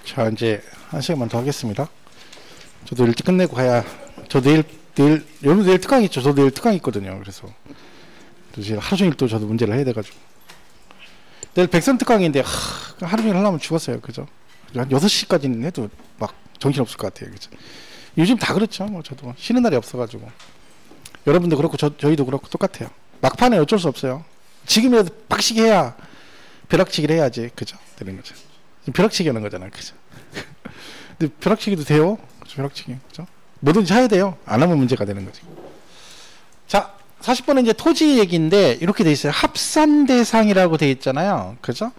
자, 이제 한 시간만 더 하겠습니다. 저도 일찍 끝내고 가야, 저 내일 여러분 내일 특강 있죠? 저도 내일 특강 있거든요. 그래서 또 지금 하루 종일 또 저도 문제를 해야 돼가지고 내일 백선 특강인데 하루 종일 하려면 죽었어요. 그죠? 한 6시까지는 해도 막 정신없을 것 같아요. 그죠? 요즘 다 그렇죠. 뭐 저도 쉬는 날이 없어가지고 여러분도 그렇고 저희도 그렇고 똑같아요. 막판에 어쩔 수 없어요. 지금이라도 빡시게 해야 벼락치기를 해야지. 그죠? 되는 거죠. 지금 벼락치기 하는 거잖아요. 그죠? 근데 벼락치기도 돼요. 벼락치기. 그죠? 뭐든지 해야 돼요. 안 하면 문제가 되는 거지. 자, 40번은 이제 토지 얘기인데 이렇게 돼 있어요. 합산대상이라고 돼 있잖아요. 그죠?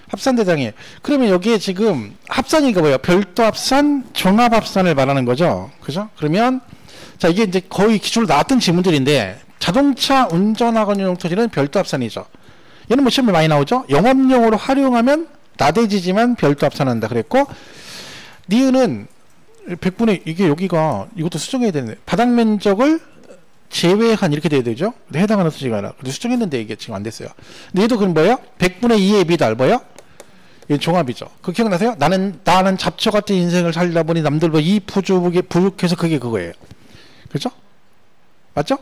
합산대상이. 그러면 여기에 지금 합산이가 뭐예요? 별도 합산, 종합 합산을 말하는 거죠. 그죠? 그러면 자, 이게 이제 거의 기출로 나왔던 질문들인데 자동차 운전학원용 토지는 별도 합산이죠. 얘는 뭐 시험에 많이 나오죠. 영업용으로 활용하면 나대지지만 별도 합산한다 그랬고, 니은은 100분의 이게 여기가 이것도 수정해야 되는데 바닥 면적을 제외한 이렇게 돼야 되죠. 해당하는 토지가 아니라 수정했는데 이게 지금 안 됐어요. 근데 얘도 그럼 뭐예요? 100분의 2의 미달 뭐예요? 이게 종합이죠. 그 기억나세요? 나는 잡초 같은 인생을 살다 보니 남들보다 이 부족해서 그게 그거예요. 그렇죠? 맞죠?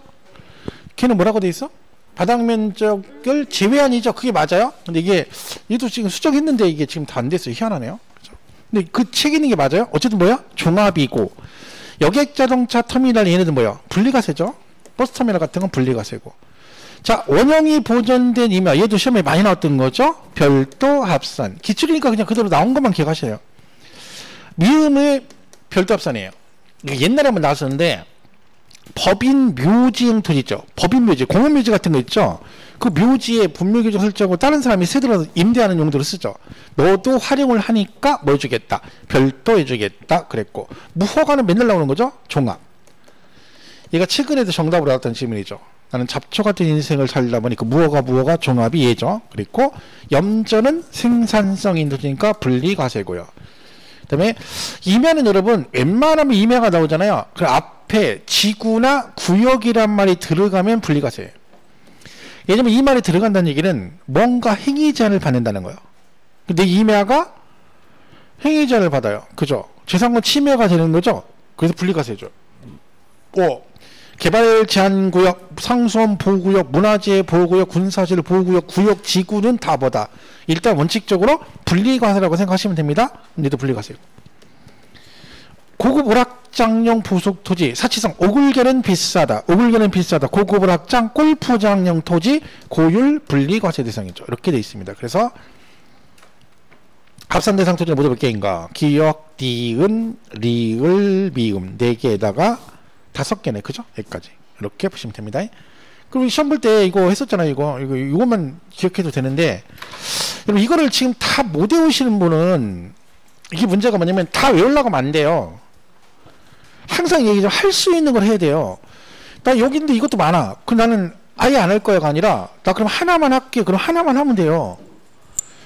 걔는 뭐라고 돼 있어? 바닥 면적을 제외한이죠. 그게 맞아요. 근데 이게 얘도 지금 수정했는데 이게 지금 다 안 됐어요. 희한하네요. 그렇죠? 근데 그 책 있는 게 맞아요. 어쨌든 뭐야? 종합이고 여객자동차 터미널 얘네들 뭐야? 분리과세죠. 버스터미널 같은 건 분리과세고. 자, 원형이 보존된 임야 얘도 시험에 많이 나왔던 거죠. 별도 합산. 기출이니까 그냥 그대로 나온 것만 기억하셔요. 미음의 별도 합산이에요. 옛날에 한번 나왔었는데 법인 묘지형 토지 있죠. 법인 묘지, 공원 묘지 같은 거 있죠. 그 묘지에 분묘규정 설정하고 다른 사람이 세들어서 임대하는 용도로 쓰죠. 너도 활용을 하니까 뭐 해주겠다. 별도 해주겠다. 그랬고 무허가는 맨날 나오는 거죠. 종합. 얘가 최근에도 정답으로 나왔던 질문이죠. 나는 잡초 같은 인생을 살다 보니 그 무허가 종합이 얘죠. 그리고 염전은 생산성 인도니까 분리과세고요. 그 다음에 임야는 여러분 웬만하면 임야가 나오잖아요. 그 앞에 지구나 구역이란 말이 들어가면 분리과세예요. 예를 들면 이 말이 들어간다는 얘기는 뭔가 행위 제한을 받는다는 거예요. 근데 임야가 행위 제한을 받아요. 그죠? 재산권 침해가 되는 거죠? 그래서 분리과세죠. 개발 제한 구역, 상수원 보호구역, 문화재 보호구역, 군사시설 보호구역, 구역, 지구는 다 뭐다? 일단 원칙적으로 분리과세라고 생각하시면 됩니다. 근데도 분리과세고. 고급 오락장용 부속 토지, 사치성, 오글개는 비싸다. 오글개는 비싸다. 고급 오락장, 골프장용 토지, 고율 분리과세 대상이죠. 이렇게 되어 있습니다. 그래서 합산 대상 토지는 모두 몇 개인가? 기역, 니은, 리을, 미음 4개에다가 5개네. 그죠? 여기까지. 이렇게 보시면 됩니다. 그리고 시험 볼 때 이거 했었잖아요. 이것만 기억해도 되는데, 여러분, 이거를 지금 다 못 외우시는 분은, 이게 문제가 뭐냐면, 다 외우려고 하면 안 돼요. 항상 얘기 좀 할 수 있는 걸 해야 돼요. 나 여기 있는데 이것도 많아. 그럼 나는 아예 안 할 거야가 아니라, 나 그럼 하나만 할게. 그럼 하나만 하면 돼요.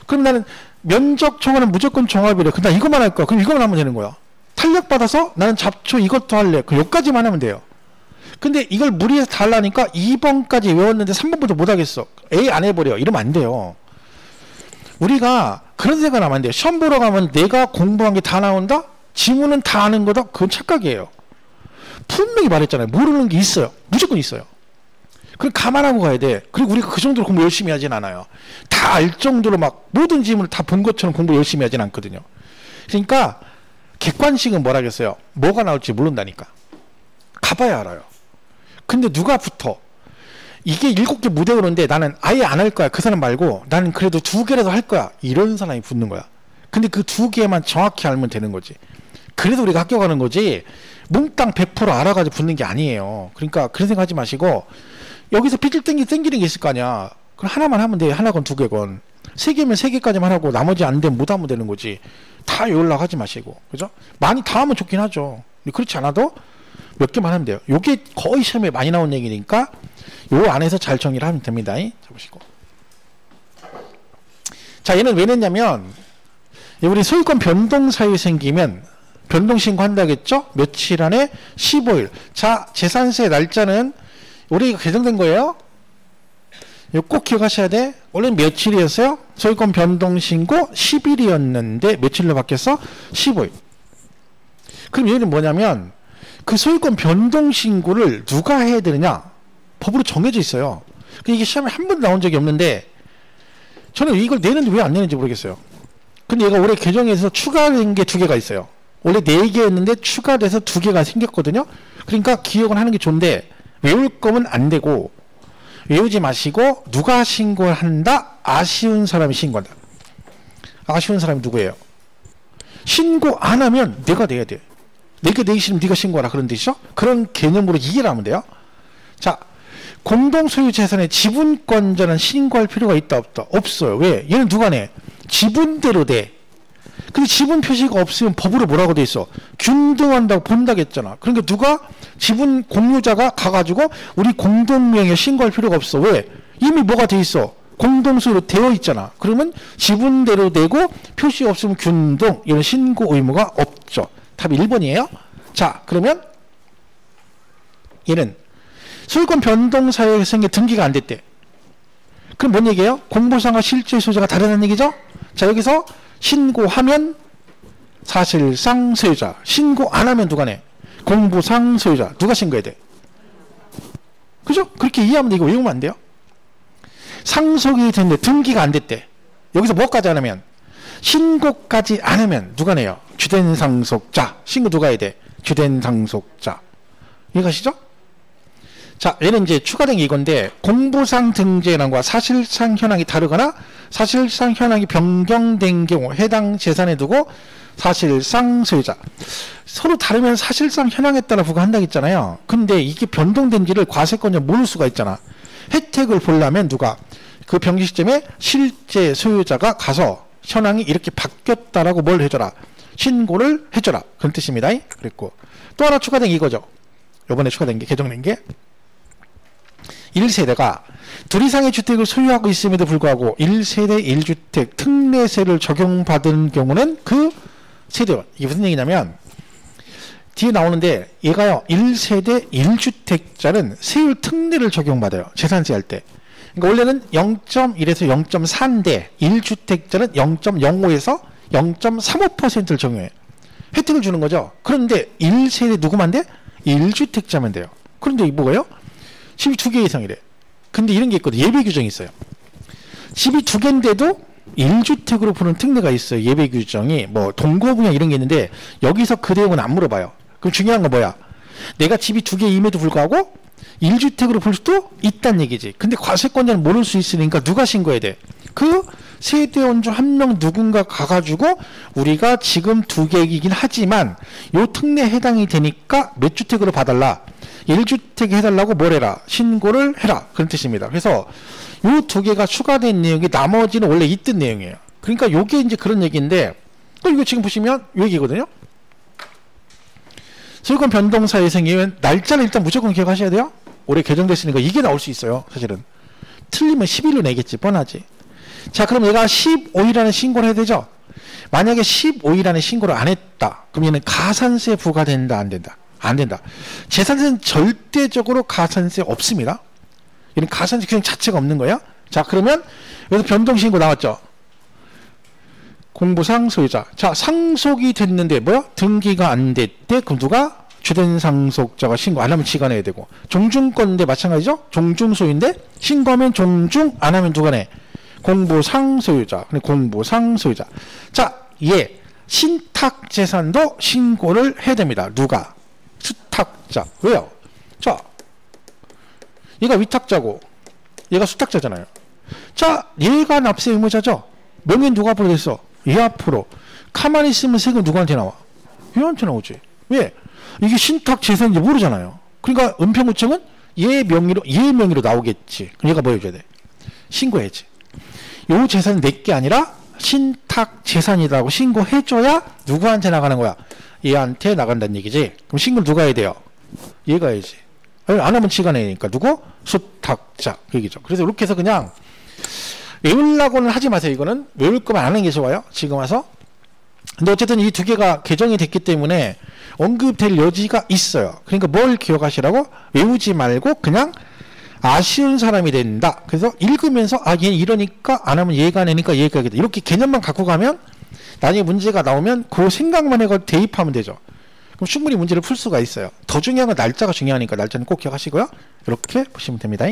그럼 나는 면적 총합은 무조건 종합이래. 그럼 나 이것만 할 거야. 그럼 이것만 하면 되는 거야. 탄력받아서 나는 잡초 이것도 할래. 그 여기까지만 하면 돼요. 근데 이걸 무리해서 다 하려니까 2번까지 외웠는데 3번부터 못하겠어. A 안 해버려. 이러면 안 돼요. 우리가 그런 생각 하면 안 돼요. 시험 보러 가면 내가 공부한 게 다 나온다? 지문은 다 아는 거다? 그건 착각이에요. 분명히 말했잖아요. 모르는 게 있어요. 무조건 있어요. 그럼 감안하고 가야 돼. 그리고 우리가 그 정도로 공부 열심히 하진 않아요. 다 알 정도로 막 모든 지문을 다 본 것처럼 공부 열심히 하진 않거든요. 그러니까 객관식은 뭐라겠어요? 뭐가 나올지 모른다니까. 가봐야 알아요. 근데 누가 붙어? 이게 7개 못 외우는데 나는 아예 안 할 거야. 그 사람 말고 나는 그래도 2개라도 할 거야. 이런 사람이 붙는 거야. 근데 그 2개만 정확히 알면 되는 거지. 그래도 우리가 학교 가는 거지 몽땅 100% 알아가지고 붙는 게 아니에요. 그러니까 그런 생각 하지 마시고 여기서 삐질 땡기는 게 있을 거 아니야. 그럼 하나만 하면 돼. 하나건 2개건. 3개면 3개까지만 하고 나머지 안 되면 못 하면 되는 거지. 다 외우려고 하지 마시고. 그죠? 많이 다 하면 좋긴 하죠. 근데 그렇지 않아도 몇 개만 하면 돼요. 요게 거의 시험에 많이 나온 얘기니까 요 안에서 잘 정리를 하면 됩니다. 자, 보시고. 자, 얘는 왜 냈냐면 우리 소유권 변동 사유 생기면 변동 신고한다겠죠? 며칠 안에 15일. 자, 재산세 날짜는 올해 개정된 거예요. 이거 꼭 기억하셔야 돼. 원래는 며칠이었어요? 소유권 변동 신고 10일이었는데 며칠로 바뀌었어? 15일. 그럼 얘는 뭐냐면 그 소유권 변동 신고를 누가 해야 되느냐? 법으로 정해져 있어요. 이게 시험에 한 번도 나온 적이 없는데 저는 이걸 내는지 왜 안 내는지 모르겠어요. 근데 얘가 올해 개정해서 추가된 게 2개가 있어요. 원래 4개였는데 추가돼서 2개가 생겼거든요. 그러니까 기억은 하는 게 좋은데 외울 거면 안 되고 외우지 마시고 누가 신고를 한다? 아쉬운 사람이 신고한다. 아쉬운 사람이 누구예요? 신고 안 하면 내가 내야 돼. 내가 내기 싫으면 네가 신고하라 그런 뜻이죠? 그런 개념으로 이해를 하면 돼요. 자, 공동소유 재산의 지분권자는 신고할 필요가 있다 없다? 없어요. 왜? 얘는 누가 내? 지분대로 돼. 근데 지분 표시가 없으면 법으로 뭐라고 돼 있어? 균등한다고 본다고 했잖아. 그러니까 누가 지분 공유자가 가가지고 우리 공동명의에 신고할 필요가 없어. 왜? 이미 뭐가 돼 있어? 공동소유로 되어 있잖아. 그러면 지분대로 되고 표시 없으면 균등 이런 신고 의무가 없죠. 답이 1번이에요. 자, 그러면 얘는 소유권 변동 사유에 등기가 안 됐대. 그럼 뭔 얘기예요? 공보상과 실제 소유자가 다르다는 얘기죠? 자, 여기서 신고하면 사실상 소유자, 신고 안 하면 누가 내? 공보상 소유자. 누가 신고해야 돼? 그죠? 그렇게 이해하면 돼. 이거 외우면 안 돼요? 상속이 됐는데 등기가 안 됐대. 여기서 뭐까지 안 하면? 신고까지 안 하면 누가 내요? 주된 상속자. 신고 누가 해야 돼? 주된 상속자. 이해가시죠? 자, 얘는 이제 추가된 게 이건데 공보상 등재란과 사실상 현황이 다르거나 사실상 현황이 변경된 경우 해당 재산에 두고 사실상 소유자. 서로 다르면 사실상 현황에 따라 부과한다고 했잖아요. 근데 이게 변동된지를 과세권자 모를 수가 있잖아. 혜택을 보려면 누가 그 변경 시점에 실제 소유자가 가서 현황이 이렇게 바뀌었다라고 뭘 해줘라? 신고를 해줘라. 그런 뜻입니다. 그랬고 또 하나 추가된 게 이거죠. 이번에 추가된 게 개정된 게 1세대가 둘 이상의 주택을 소유하고 있음에도 불구하고 1세대 1주택 특례세를 적용받은 경우는 그 세대원. 이게 무슨 얘기냐면 뒤에 나오는데 얘가요 1세대 1주택자는 세율 특례를 적용받아요. 재산세 할 때. 그러니까 원래는 0.1에서 0.4인데 1주택자는 0.05에서 0.35%를 적용해요. 혜택을 주는 거죠. 그런데 1세대 누구만 돼? 1주택자면 돼요. 그런데 이 뭐예요? 집이 2개 이상이래. 근데 이런 게 있거든. 예외 규정이 있어요. 집이 2개인데도 1주택으로 보는 특례가 있어요. 예외 규정이 뭐 동거분양 이런 게 있는데 여기서 그 내용은 안 물어봐요. 그럼 중요한 건 뭐야? 내가 집이 2개임에도 불구하고 1주택으로 볼 수도 있다는 얘기지. 근데 과세권자는 모를 수 있으니까 누가 신고해야 돼? 그 세대원 중 한 명 누군가 가가지고 우리가 지금 2개이긴 하지만 요 특례 해당이 되니까 몇 주택으로 봐달라. 1주택 해달라고 뭘 해라? 신고를 해라. 그런 뜻입니다. 그래서 요 2개가 추가된 내용이 나머지는 원래 있던 내용이에요. 그러니까 요게 이제 그런 얘기인데 이거 지금 보시면 요 얘기거든요. 소유권 변동사유에 생기면 날짜를 일단 무조건 기억하셔야 돼요. 올해 개정됐으니까 이게 나올 수 있어요. 사실은. 틀리면 10일로 내겠지. 뻔하지. 자, 그럼 얘가 15일 안에 신고를 해야 되죠? 만약에 15일 안에 신고를 안 했다. 그럼 얘는 가산세 부과된다? 안 된다? 안 된다. 재산세는 절대적으로 가산세 없습니다. 얘는 가산세 규정 자체가 없는 거야. 자, 그러면 여기서 변동신고 나왔죠? 공보상 소유자. 자, 상속이 됐는데 뭐야? 등기가 안 됐대. 그럼 누가? 주된 상속자가 신고 안 하면 지가 내야 되고. 종중권인데 마찬가지죠? 종중소유인데 신고하면 종중, 안 하면 누가 내? 공보상 소유자. 공보상 소유자. 자, 얘 신탁재산도 신고를 해야 됩니다. 누가? 수탁자. 왜요? 자, 얘가 위탁자고 얘가 수탁자잖아요. 자, 얘가 납세 의무자죠? 명예는 누가 앞으로 됐어? 얘 앞으로. 가만히 있으면 세금 누구한테 나와? 얘한테 나오지. 왜? 이게 신탁 재산인지 모르잖아요. 그러니까 은평구청은 얘 명의로 나오겠지. 그럼 얘가 뭐 해줘야 돼? 신고해야지. 요 재산은 내게 아니라 신탁 재산이라고 신고해줘야 누구한테 나가는 거야? 얘한테 나간다는 얘기지. 그럼 신고를 누가 해야 돼요? 얘가 해야지. 안 하면 지가 내니까 누구? 수탁자. 그 얘기죠. 그래서 이렇게 해서 그냥 외우려고는 하지 마세요. 이거는 외울 거면 안 하는 게 좋아요. 지금 와서. 근데 어쨌든 이 2개가 개정이 됐기 때문에 언급될 여지가 있어요. 그러니까 뭘 기억하시라고? 외우지 말고 그냥 아쉬운 사람이 된다. 그래서 읽으면서 아 얘는 이러니까 안 하면 얘가 내니까 얘가 하겠다. 이렇게 개념만 갖고 가면 나중에 문제가 나오면 그 생각만 해서 대입하면 되죠. 그럼 충분히 문제를 풀 수가 있어요. 더 중요한 건 날짜가 중요하니까 날짜는 꼭 기억하시고요. 이렇게 보시면 됩니다.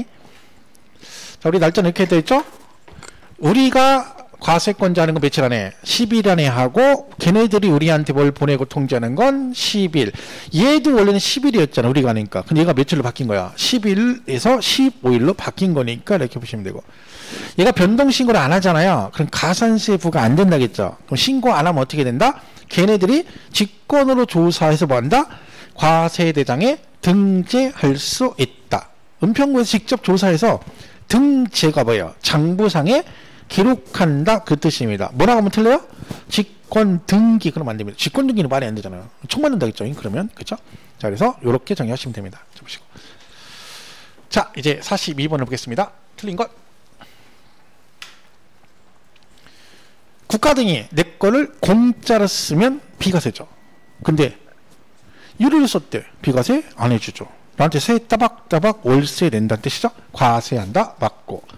자, 우리 날짜는 이렇게 되어 있죠. 우리가 과세권자 하는 건 며칠 안에 10일 안에 하고 걔네들이 우리한테 뭘 보내고 통지하는 건 10일. 얘도 원래는 10일이었잖아 우리가 하니까. 근데 얘가 며칠로 바뀐 거야. 10일에서 15일로 바뀐 거니까 이렇게 보시면 되고, 얘가 변동신고를 안 하잖아요. 그럼 가산세 부과 안 된다겠죠. 그럼 신고 안 하면 어떻게 된다? 걔네들이 직권으로 조사해서 뭐 한다? 과세대장에 등재할 수 있다. 은평구에서 직접 조사해서 등재가 뭐예요? 장부상에 기록한다 그 뜻입니다. 뭐라고 하면 틀려요? 직권 등기. 그러면 안 됩니다. 직권 등기는 말이 안 되잖아요. 총 맞는다겠죠. 그러면 그렇죠? 자, 그래서 이렇게 정리하시면 됩니다. 자, 보시고. 자, 이제 42번을 보겠습니다. 틀린 것. 국가 등이 내 거를 공짜로 쓰면 비과세죠. 근데 유료로 썼대. 비과세 안 해주죠. 나한테 세 따박따박 월세 낸다는 뜻이죠. 과세한다. 맞고.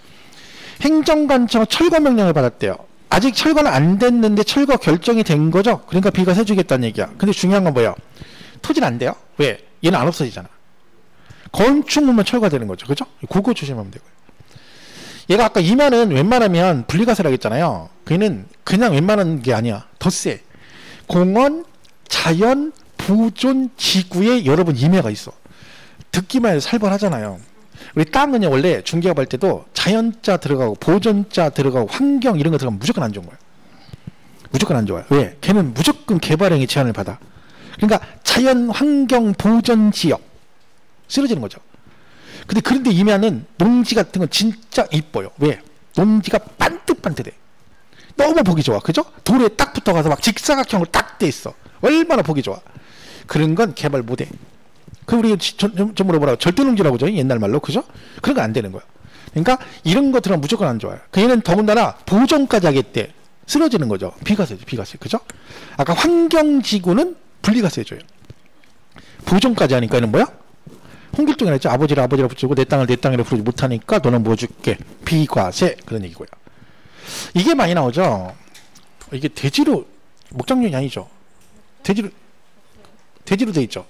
행정관청 철거 명령을 받았대요. 아직 철거는 안 됐는데 철거 결정이 된 거죠. 그러니까 비과세 해주겠다는 얘기야. 근데 중요한 건 뭐예요? 토지는 안 돼요. 왜? 얘는 안 없어지잖아. 건축물만 철거되는 거죠. 그죠? 그거 조심하면 되고요. 얘가 아까 이만은 웬만하면 분리과세라고 했잖아요. 걔는 그냥 웬만한 게 아니야. 더 세. 공원, 자연, 보존, 지구에 여러분 임야가 있어. 듣기만 해도 살벌하잖아요. 우리 땅은요 원래 중개업할 때도 자연자 들어가고 보존자 들어가고 환경 이런 거 들어가면 무조건 안 좋은 거예요. 무조건 안 좋아요. 왜? 걔는 무조건 개발행위 제한을 받아. 그러니까 자연 환경 보존 지역 쓰러지는 거죠. 근데 그런데 임야는 농지 같은 건 진짜 이뻐요. 왜? 농지가 반듯반듯해. 너무 보기 좋아. 그죠? 돌에 딱 붙어가서 막 직사각형으로 딱 돼 있어. 얼마나 보기 좋아. 그런 건 개발 못해. 그 우리 전문으로 뭐라고 절대농지라고 하죠. 옛날 말로. 그죠? 그런 거 안 되는 거야. 그러니까 이런 것들은 무조건 안 좋아요. 그 얘는 더군다나 보존까지 하겠대. 쓰러지는 거죠. 비과세죠. 비과세. 그죠? 아까 환경지구는 분리과세 해줘요. 보존까지 하니까 얘는 뭐야? 홍길동이 했죠. 아버지를 아버지라 붙이고 내 땅을 내 땅이라 부르지 못하니까 너는 뭐 줄게. 비과세. 그런 얘기고요. 이게 많이 나오죠. 이게 대지로 목장면이 아니죠. 대지로 돼 있죠.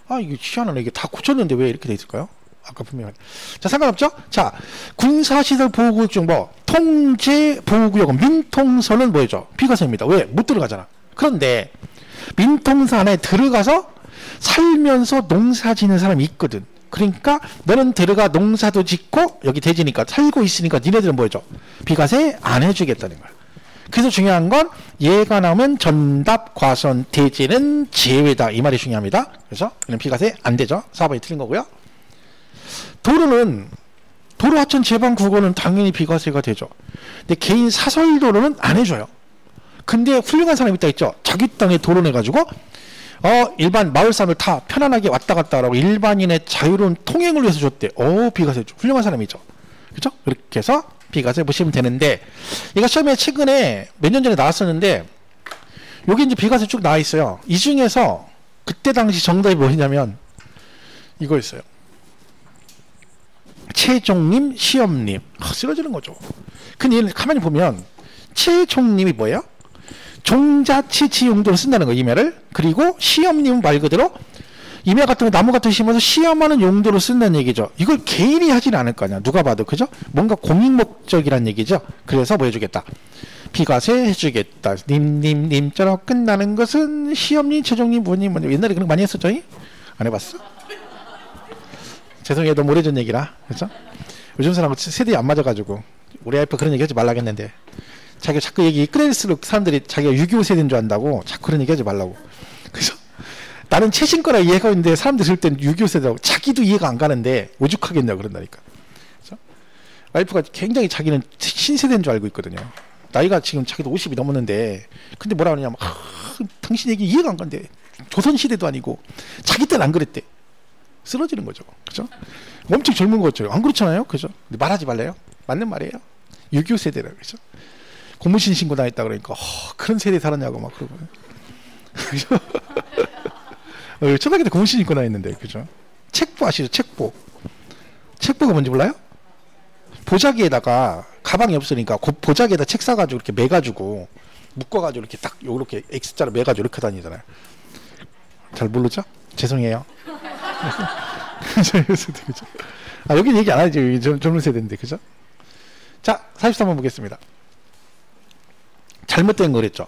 아, 이게 희한하네. 이게 다 고쳤는데 왜 이렇게 돼 있을까요? 아까 분명히. 자, 상관없죠? 자, 군사시설 보호구역 중 뭐, 통제 보호구역은 민통선은 뭐죠? 비과세입니다. 왜? 못 들어가잖아. 그런데, 민통선 안에 들어가서 살면서 농사 짓는 사람이 있거든. 그러니까, 너는 들어가 농사도 짓고, 여기 대지니까 살고 있으니까 니네들은 뭐죠? 비과세 안 해주겠다는 거야. 그래서 중요한 건 얘가 나오면 전답, 과선, 대지는 제외다. 이 말이 중요합니다. 그래서 그냥 비과세 안 되죠. 4번이 틀린 거고요. 도로는 도로 하천 제방 국어는 당연히 비과세가 되죠. 근데 개인 사설 도로는 안 해줘요. 근데 훌륭한 사람이 있다 했죠. 자기 땅에 도로 내가지고 일반 마을 사람들 다 편안하게 왔다 갔다 하라고 일반인의 자유로운 통행을 위해서 줬대. 비과세죠. 훌륭한 사람이죠. 그죠? 그렇게 해서 비과세 보시면 되는데, 얘가 시험에 최근에 몇 년 전에 나왔었는데 여기 이제 비과세 쭉 나와 있어요. 이 중에서 그때 당시 정답이 뭐냐면 이거였어요. 최종님, 시험님. 쓰러지는 거죠. 근데 얘는 가만히 보면 최종님이 뭐예요? 종자치치 용도로 쓴다는 거예요. 임야를. 그리고 시험님은 말 그대로 임야 같은 거 나무 같은 거 심어서 시험하는 용도로 쓴다는 얘기죠. 이걸 개인이 하지는 않을 거 아니야. 누가 봐도. 그죠? 뭔가 공익 목적이란 얘기죠. 그래서 뭐 해주겠다. 비과세 해주겠다. 님처럼 끝나는 것은 시험님, 최종님, 부모님, 옛날에 그런 거 많이 했었죠? 안 해봤어? 죄송해요. 너무 오래전 얘기라. 그죠? 요즘 사람하고 세대에 안 맞아가지고 우리 와이프 그런 얘기 하지 말라겠는데, 자기가 자꾸 얘기 끌릴수록 사람들이 자기가 6.25 세대인 줄 안다고 자꾸 그런 얘기 하지 말라고. 그죠? 나는 최신 거라 이해가 있는데 사람들이 들을 땐 6.25 세대라고. 자기도 이해가 안 가는데 오죽하겠냐고 그런다니까. 그렇죠? 와이프가 굉장히 자기는 신세대인 줄 알고 있거든요. 나이가 지금 자기도 50이 넘었는데, 근데 뭐라 그러냐면 당신 얘기 이해가 안 간대. 조선시대도 아니고 자기 때는 안 그랬대. 쓰러지는 거죠. 그죠? 엄청 젊은 거죠. 안 그렇잖아요. 그죠? 근데 말하지 말래요. 맞는 말이에요. 6.25 세대라고. 그죠? 고무신 신고 다녔다 그러니까 그런 세대에 살았냐고 막 그러고. 초등학교 때 고무신 입고 다녔는데. 그죠? 책보 아시죠? 책보. 책보가 뭔지 몰라요? 보자기에다가 가방이 없으니까 보자기에다 책 사가지고 이렇게 매가지고 묶어가지고 이렇게 딱 요렇게 X자로 매가지고 이렇게 다니잖아요. 잘 모르죠? 죄송해요. 그죠? 아, 여기 얘기 안 하죠. 젊은 세대인데, 그죠? 자, 43번 보겠습니다. 잘못된 거랬죠.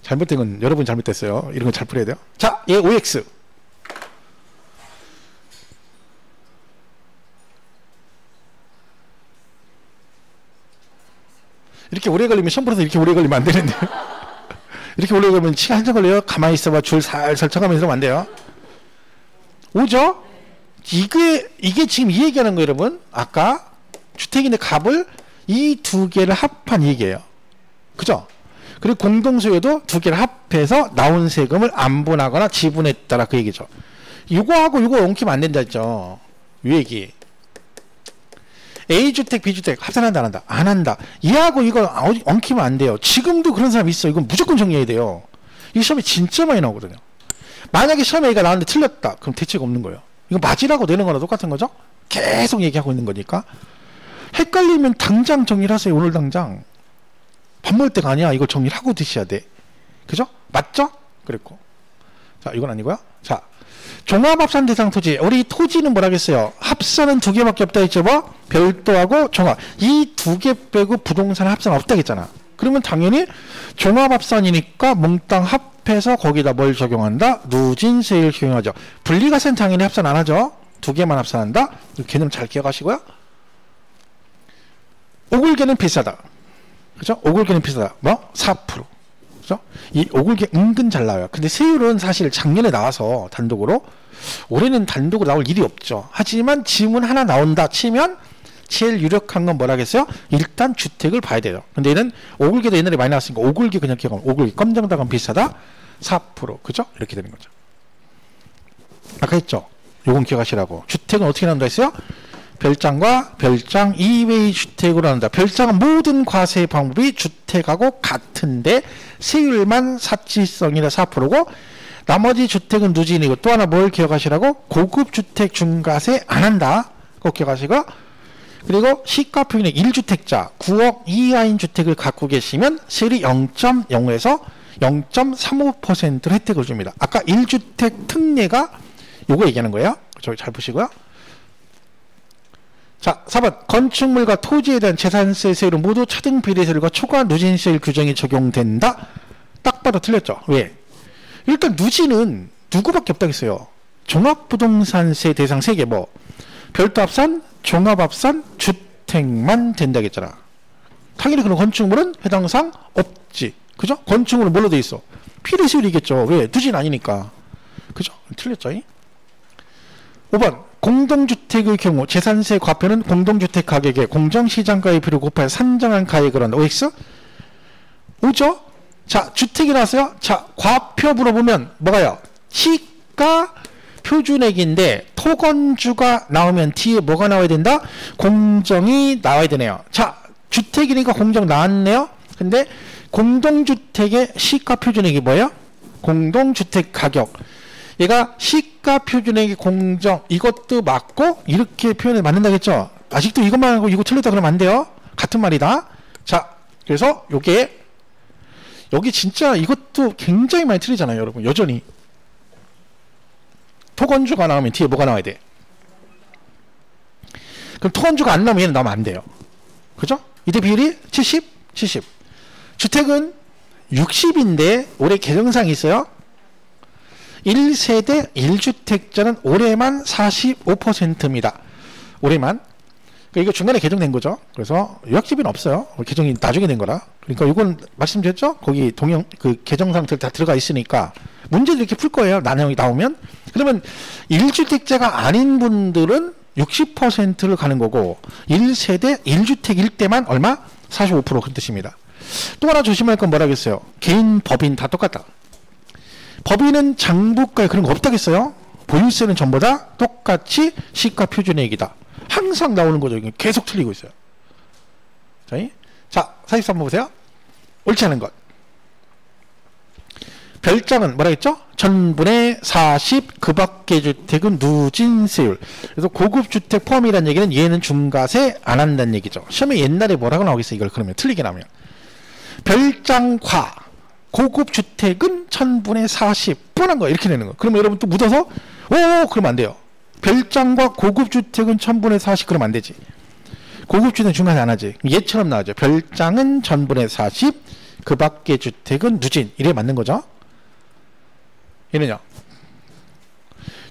잘못된 건 여러분 잘못됐어요. 이런 거 잘 풀어야 돼요. 자, 얘 OX. 이렇게 오래 걸리면 시험 풀어서 이렇게 오래 걸리면 안 되는데. 이렇게 오래 걸리면 시간 한참 걸려요. 가만히 있어봐. 줄 살살 쳐가면서 하면 안 돼요. 오죠? 이게 지금 이 얘기하는 거예요, 여러분. 아까 주택인데 값을 이 두 개를 합한 얘기예요. 그죠? 그리고 공동소유도 두 개를 합해서 나온 세금을 안분하거나 지분했다라 그 얘기죠. 이거하고 이거 엉키면 안 된다 했죠. 이 얘기. A주택, B주택 합산한다 안 한다? 안 한다. 얘하고 이거 엉키면 안 돼요. 지금도 그런 사람 있어. 이건 무조건 정리해야 돼요. 이 시험에 진짜 많이 나오거든요. 만약에 시험에 A가 나왔는데 틀렸다. 그럼 대책 없는 거예요. 이거 맞으라고 내는 거나 똑같은 거죠? 계속 얘기하고 있는 거니까. 헷갈리면 당장 정리를 하세요. 오늘 당장. 밥 먹을 때가 아니야. 이걸 정리를 하고 드셔야 돼. 그죠? 맞죠? 그랬고. 자, 이건 아니고요. 자, 종합합산 대상 토지. 우리 토지는 뭐라겠어요? 합산은 두 개밖에 없다 했죠. 뭐? 별도하고 종합. 이 두 개 빼고 부동산 합산 없다 했잖아. 그러면 당연히 종합합산이니까 몽땅 합해서 거기다 뭘 적용한다? 누진세율 적용하죠. 분리가세는 당연히 합산 안 하죠. 두 개만 합산한다. 이 개념 잘 기억하시고요. 오골개는 비싸다. 그죠? 오골개는 비싸다. 뭐? 4%. 그죠? 이 오골개 은근 잘 나와요. 근데 세율은 사실 작년에 나와서 단독으로, 올해는 단독으로 나올 일이 없죠. 하지만 지문 하나 나온다 치면 제일 유력한 건 뭐라겠어요? 일단 주택을 봐야 돼요. 근데 얘는 오골개도 옛날에 많이 나왔으니까 오골개 그냥 기억하면 오골개 검정다감 비싸다 4%. 그죠? 이렇게 되는 거죠. 아까 했죠? 요건 기억하시라고. 주택은 어떻게 나온다 했어요? 별장과 별장 이외의 주택으로 나온다. 별장은 모든 과세 방법이 주택하고 같은데 세율만 사치성이라 4%고 나머지 주택은 누진이고, 또 하나 뭘 기억하시라고? 고급 주택 중과세 안 한다. 꼭 기억하시고, 그리고 시가 표준액 1주택자 9억 이하인 주택을 갖고 계시면 세율이 0.05에서 0.35%로 혜택을 줍니다. 아까 1주택 특례가 요거 얘기하는 거예요. 저기 잘 보시고요. 자, 4번. 건축물과 토지에 대한 재산세 세율은 모두 차등 비례세율과 초과 누진세율 규정이 적용된다. 딱 봐도 틀렸죠. 왜? 일단 누진은 누구밖에 없다겠어요. 종합부동산세 대상 3개 뭐 별도합산, 종합합산, 주택만 된다겠잖아. 당연히 그런 건축물은 해당상 없지. 그죠? 건축물은 뭘로 돼 있어? 비례세율이겠죠. 왜? 누진 아니니까. 그죠? 틀렸죠? 5번. 공동주택의 경우 재산세 과표는 공동주택 가격에 공정시장가의 비를 곱하여 산정한 가액을 한다. OX? 오죠? 자, 주택이 나왔어요. 자, 과표 물어보면 뭐가요? 시가 표준액인데 토건주가 나오면 뒤에 뭐가 나와야 된다? 공정이 나와야 되네요. 자, 주택이니까 공정 나왔네요. 근데 공동주택의 시가 표준액이 뭐예요? 공동주택 가격. 얘가 시가 표준액이 공정, 이것도 맞고 이렇게 표현을 맞는다겠죠. 아직도 이것만 하고 이거 틀렸다 그러면 안 돼요. 같은 말이다. 자, 그래서 요게 여기 진짜 이것도 굉장히 많이 틀리잖아요, 여러분. 여전히 토건주가 나오면 뒤에 뭐가 나와야 돼? 그럼 토건주가 안 나오면 얘는 나오면 안 돼요. 그죠? 이때 비율이 70, 70. 주택은 60인데 올해 개정상이 있어요. 1세대 1주택자는 올해만 45%입니다. 올해만. 그러니까 이거 중간에 개정된 거죠. 그래서 유학집은 없어요. 개정이 나중에 된 거라. 그러니까 이건 말씀드렸죠. 거기 동영 그 개정 상태를 다 들어가 있으니까 문제도 이렇게 풀 거예요. 난형이 나오면. 그러면 1주택자가 아닌 분들은 60%를 가는 거고 1세대 1주택일 때만 얼마? 45% 그 뜻입니다. 또 하나 조심할 건 뭐라겠어요? 개인, 법인 다 똑같다. 법인은 장부가에 그런 거 없다겠어요? 보유세는 전부 다 똑같이 시가 표준액이다. 항상 나오는 거죠. 계속 틀리고 있어요. 자, 43번 보세요. 옳지 않은 것. 별장은 뭐라 했죠? 전분의 40, 그 밖의 주택은 누진세율. 그래서 고급 주택 포함이라는 얘기는 얘는 중과세 안 한다는 얘기죠. 시험에 옛날에 뭐라고 나오겠어 이걸 그러면 틀리게 나면. 별장과 고급 주택은 천분의 40 뻔한 거 이렇게 내는 거. 그러면 여러분 또 묻어서 오 그러면 안 돼요. 별장과 고급 주택은 천분의 40 그러면 안 되지. 고급 주택은 중과세 안 하지. 얘처럼 나오죠. 별장은 천분의 40, 그 밖의 주택은 누진. 이래 맞는 거죠. 얘는요.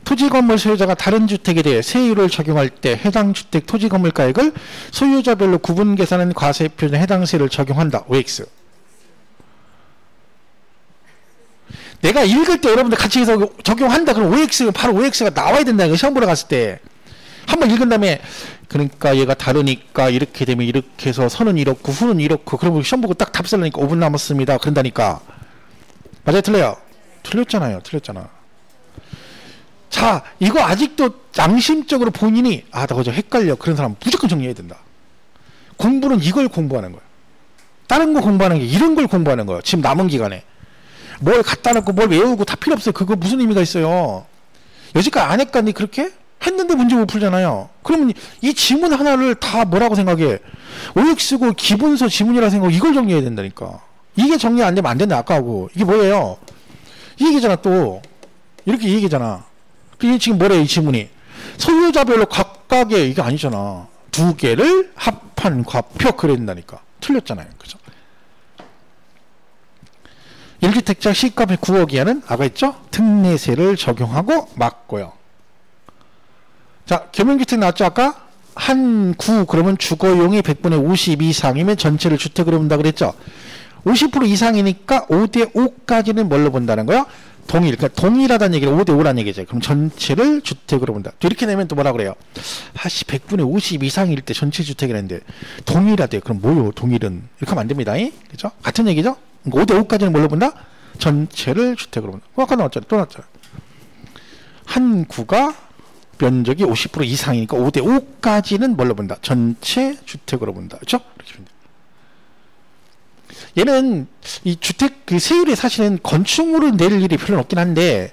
토지 건물 소유자가 다른 주택에 대해 세율을 적용할 때 해당 주택 토지 건물 가액을 소유자별로 구분 계산한 과세 표준에 해당 세율을 적용한다. OX. 내가 읽을 때 여러분들 같이 해서 적용한다. 그럼 OX 바로 OX가 나와야 된다. 시험 보러 갔을 때 한번 읽은 다음에 그러니까 얘가 다르니까 이렇게 되면 이렇게 해서 선은 이렇고 후는 이렇고 그러면 시험 보고 딱 답 쓰려니까 5분 남았습니다. 그런다니까. 맞아요? 틀려요? 틀렸잖아요. 틀렸잖아. 자, 이거 아직도 양심적으로 본인이 나 그저 헷갈려. 그런 사람 무조건 정리해야 된다. 공부는 이걸 공부하는 거야. 다른 거 공부하는 게 이런 걸 공부하는 거야. 지금 남은 기간에. 뭘 갖다 놓고 뭘 외우고 다 필요 없어요. 그거 무슨 의미가 있어요. 여지까지 안 했겠니 그렇게? 했는데 문제 못 풀잖아요. 그러면 이 지문 하나를 다 뭐라고 생각해? OX고 기본서 지문이라 생각하고 이걸 정리해야 된다니까. 이게 정리 안 되면 안 된다 아까 하고. 이게 뭐예요? 이 얘기잖아 또. 이렇게 이 얘기잖아. 이게 지금 뭐래 이 지문이. 소유자별로 각각의 이게 아니잖아. 두 개를 합한 과표 그래야 된다니까. 틀렸잖아요. 그죠? 1주택자 시가값이 9억 이하는 아까 했죠? 특례세를 적용하고 맞고요. 자, 겸용주택 나왔죠 아까? 한 구 그러면 주거용이 100분의 50 이상이면 전체를 주택으로 본다 그랬죠? 50% 이상이니까 5대 5까지는 뭘로 본다는 거야? 동일. 그러니까 동일하다는 얘기를 5대 5라는 얘기죠. 그럼 전체를 주택으로 본다. 또 이렇게 내면 또 뭐라 그래요? 100분의 50 이상일 때 전체 주택이라는데 동일하대요. 그럼 뭐요? 동일은. 이렇게 하면 안 됩니다. 그죠? 같은 얘기죠? 5대 5까지는 뭘로 본다? 전체를 주택으로 본다. 아까 나왔잖아요. 또 나왔잖아요. 한 구가 면적이 50% 이상이니까 5대 5까지는 뭘로 본다? 전체 주택으로 본다. 그렇죠? 이렇게 본다. 얘는 이 주택 그 세율이 사실은 건축물을 낼 일이 별로 없긴 한데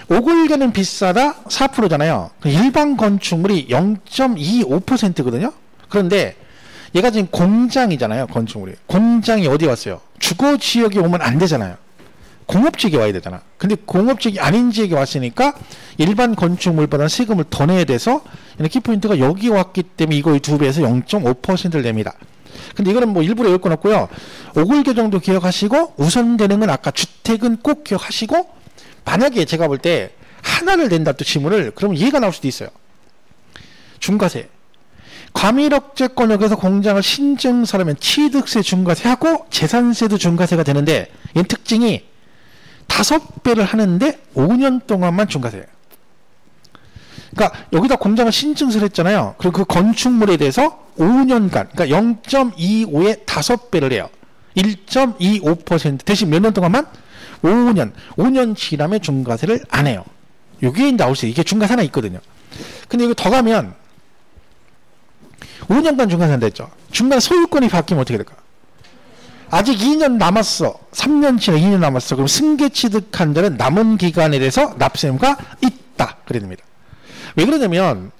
오골계는 비싸다 4%잖아요. 일반 건축물이 0.25%거든요. 그런데 얘가 지금 공장이잖아요. 건축물이. 공장이 어디 왔어요? 주거 지역에 오면 안 되잖아요. 공업지역에 와야 되잖아. 근데 공업지역이 아닌 지역에 왔으니까 일반 건축물보다는 세금을 더 내야 돼서 키포인트가 여기 왔기 때문에 이거의 2배에서 0.5%를 냅니다. 근데 이거는 뭐 일부러 외울 건 없고요. 오골계 정도 기억하시고 우선되는 건 아까 주택은 꼭 기억하시고 만약에 제가 볼 때 하나를 낸다 또 지문을 그러면 이해가 나올 수도 있어요. 중과세. 과밀억제권역에서 공장을 신증설하면 취득세 중과세하고 재산세도 중과세가 되는데 이 특징이 5배를 하는데 5년 동안만 중과세예요. 그러니까 여기다 공장을 신증설 했잖아요. 그리고 그 건축물에 대해서 5년간 그러니까 0.25에 5배를 해요. 1.25% 대신 몇 년 동안만? 5년 지나면 중과세를 안 해요. 이게 나올 수 이게 중과세 하나 있거든요. 근데 이거 더 가면 5년간 중과세 한다 했죠. 중간 소유권이 바뀌면 어떻게 될까? 아직 2년 남았어. 3년 지나 2년 남았어. 그럼 승계 취득한 자는 남은 기간에 대해서 납세의무가 있다. 그래야 됩니다. 왜 그러냐면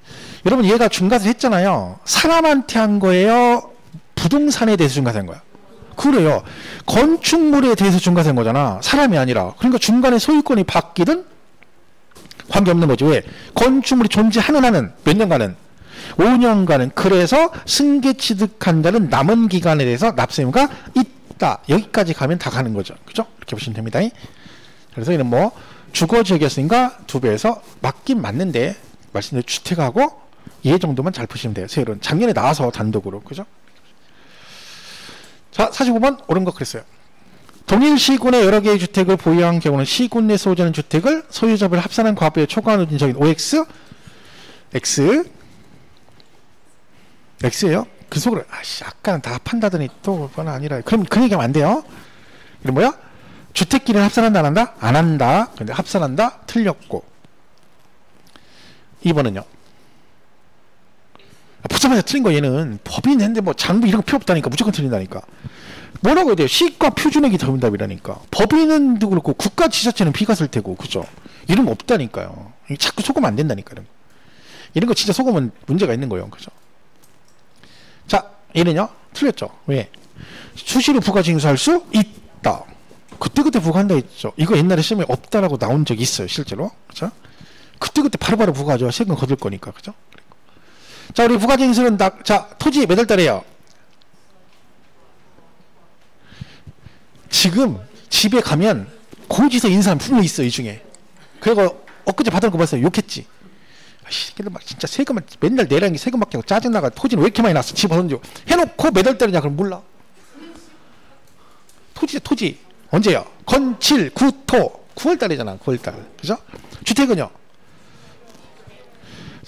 여러분 얘가 중과세 했잖아요. 사람한테 한 거예요? 부동산에 대해서 중과세한 거야? 그래요. 건축물에 대해서 중과세한 거잖아. 사람이 아니라. 그러니까 중간에 소유권이 바뀌든 관계없는 거지. 왜? 건축물이 존재하는 한은 몇 년간은? 5년간은. 그래서 승계 취득한 자는 남은 기간에 대해서 납세의무가 있다. 여기까지 가면 다 가는 거죠. 그죠? 이렇게 보시면 됩니다. 그래서 이는 뭐 주거지역이었으니까 2배에서 맞긴 맞는데 말씀드린 주택하고 얘 정도만 잘 푸시면 돼요. 세율은 작년에 나와서 단독으로. 그죠? 자, 45번 옳은 거 그랬어요. 동일 시군의 여러 개의 주택을 보유한 경우는 시군 내 소유자는 주택을 소유자별 합산한 과부의 초과한 인적인 OX X예요? 그 속으로 아까는 다 합한다더니 또 그건 아니라 그럼 그 얘기하면 안 돼요. 이런 뭐야? 주택끼리는 합산한다 안 한다? 안 한다. 근데 합산한다? 틀렸고 2번은요. 보자마자 틀린 거 얘는 법인인데 뭐 장부 이런 거 필요 없다니까 무조건 틀린다니까. 뭐라고 해야 돼요? 시가 표준액이 정답이라니까. 법인도 그렇고 국가 지자체는 비과세일 테고, 그죠? 이런 거 없다니까요. 자꾸 속으면 안 된다니까요. 이런 거 진짜 속으면 문제가 있는 거예요, 그죠? 자, 얘는요 틀렸죠. 왜? 수시로 부가징수할 수 있다. 그때그때 부과한다 했죠. 이거 옛날에 시험에 없다라고 나온 적이 있어요, 실제로. 그죠? 그때그때 바로바로 부과하죠. 세금 거둘 거니까, 그죠? 자, 우리 부가징수는 자, 토지 몇 월 달에요? 지금 집에 가면 고지서 인사한 부모 있어, 이 중에. 그리고 엊그제 받은 거 봤어요. 욕했지. 새끼들 막 진짜 세금을 맨날 내라는 게 세금밖에 하고 짜증나가. 토지는 왜 이렇게 많이 났어? 집 얻은 줄 해놓고 몇 월 달이냐? 그럼 몰라. 토지 언제요? 건칠 구토 9월 달이잖아. 9월 달. 그죠? 주택은요?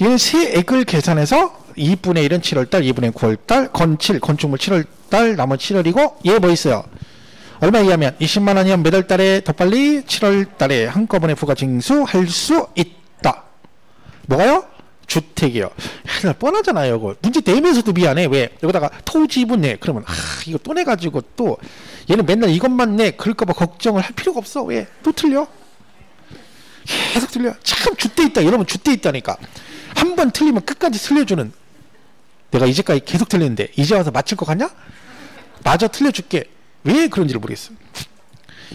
얘는 세액을 계산해서 2분의 1은 7월 달, 2분의 9월 달, 건축물 7월 달, 나머지 7월이고 얘 뭐 있어요? 얼마 이하면 20만 원이면 몇 월 달에 더 빨리 7월 달에 한꺼번에 부가징수할 수 있다. 뭐가요? 주택이요. 야, 뻔하잖아요. 이거 문제 내면서도 미안해. 왜? 여기다가 토지분 내. 그러면 이거 또 내가지고 또 얘는 맨날 이것만 내. 그럴까봐 걱정을 할 필요가 없어. 왜? 또 틀려. 계속 틀려. 참 줏대 있다. 여러분 줏대 있다니까. 한 번 틀리면 끝까지 틀려주는. 내가 이제까지 계속 틀리는데 이제 와서 맞힐 것 같냐? 마저 틀려줄게. 왜 그런지를 모르겠어.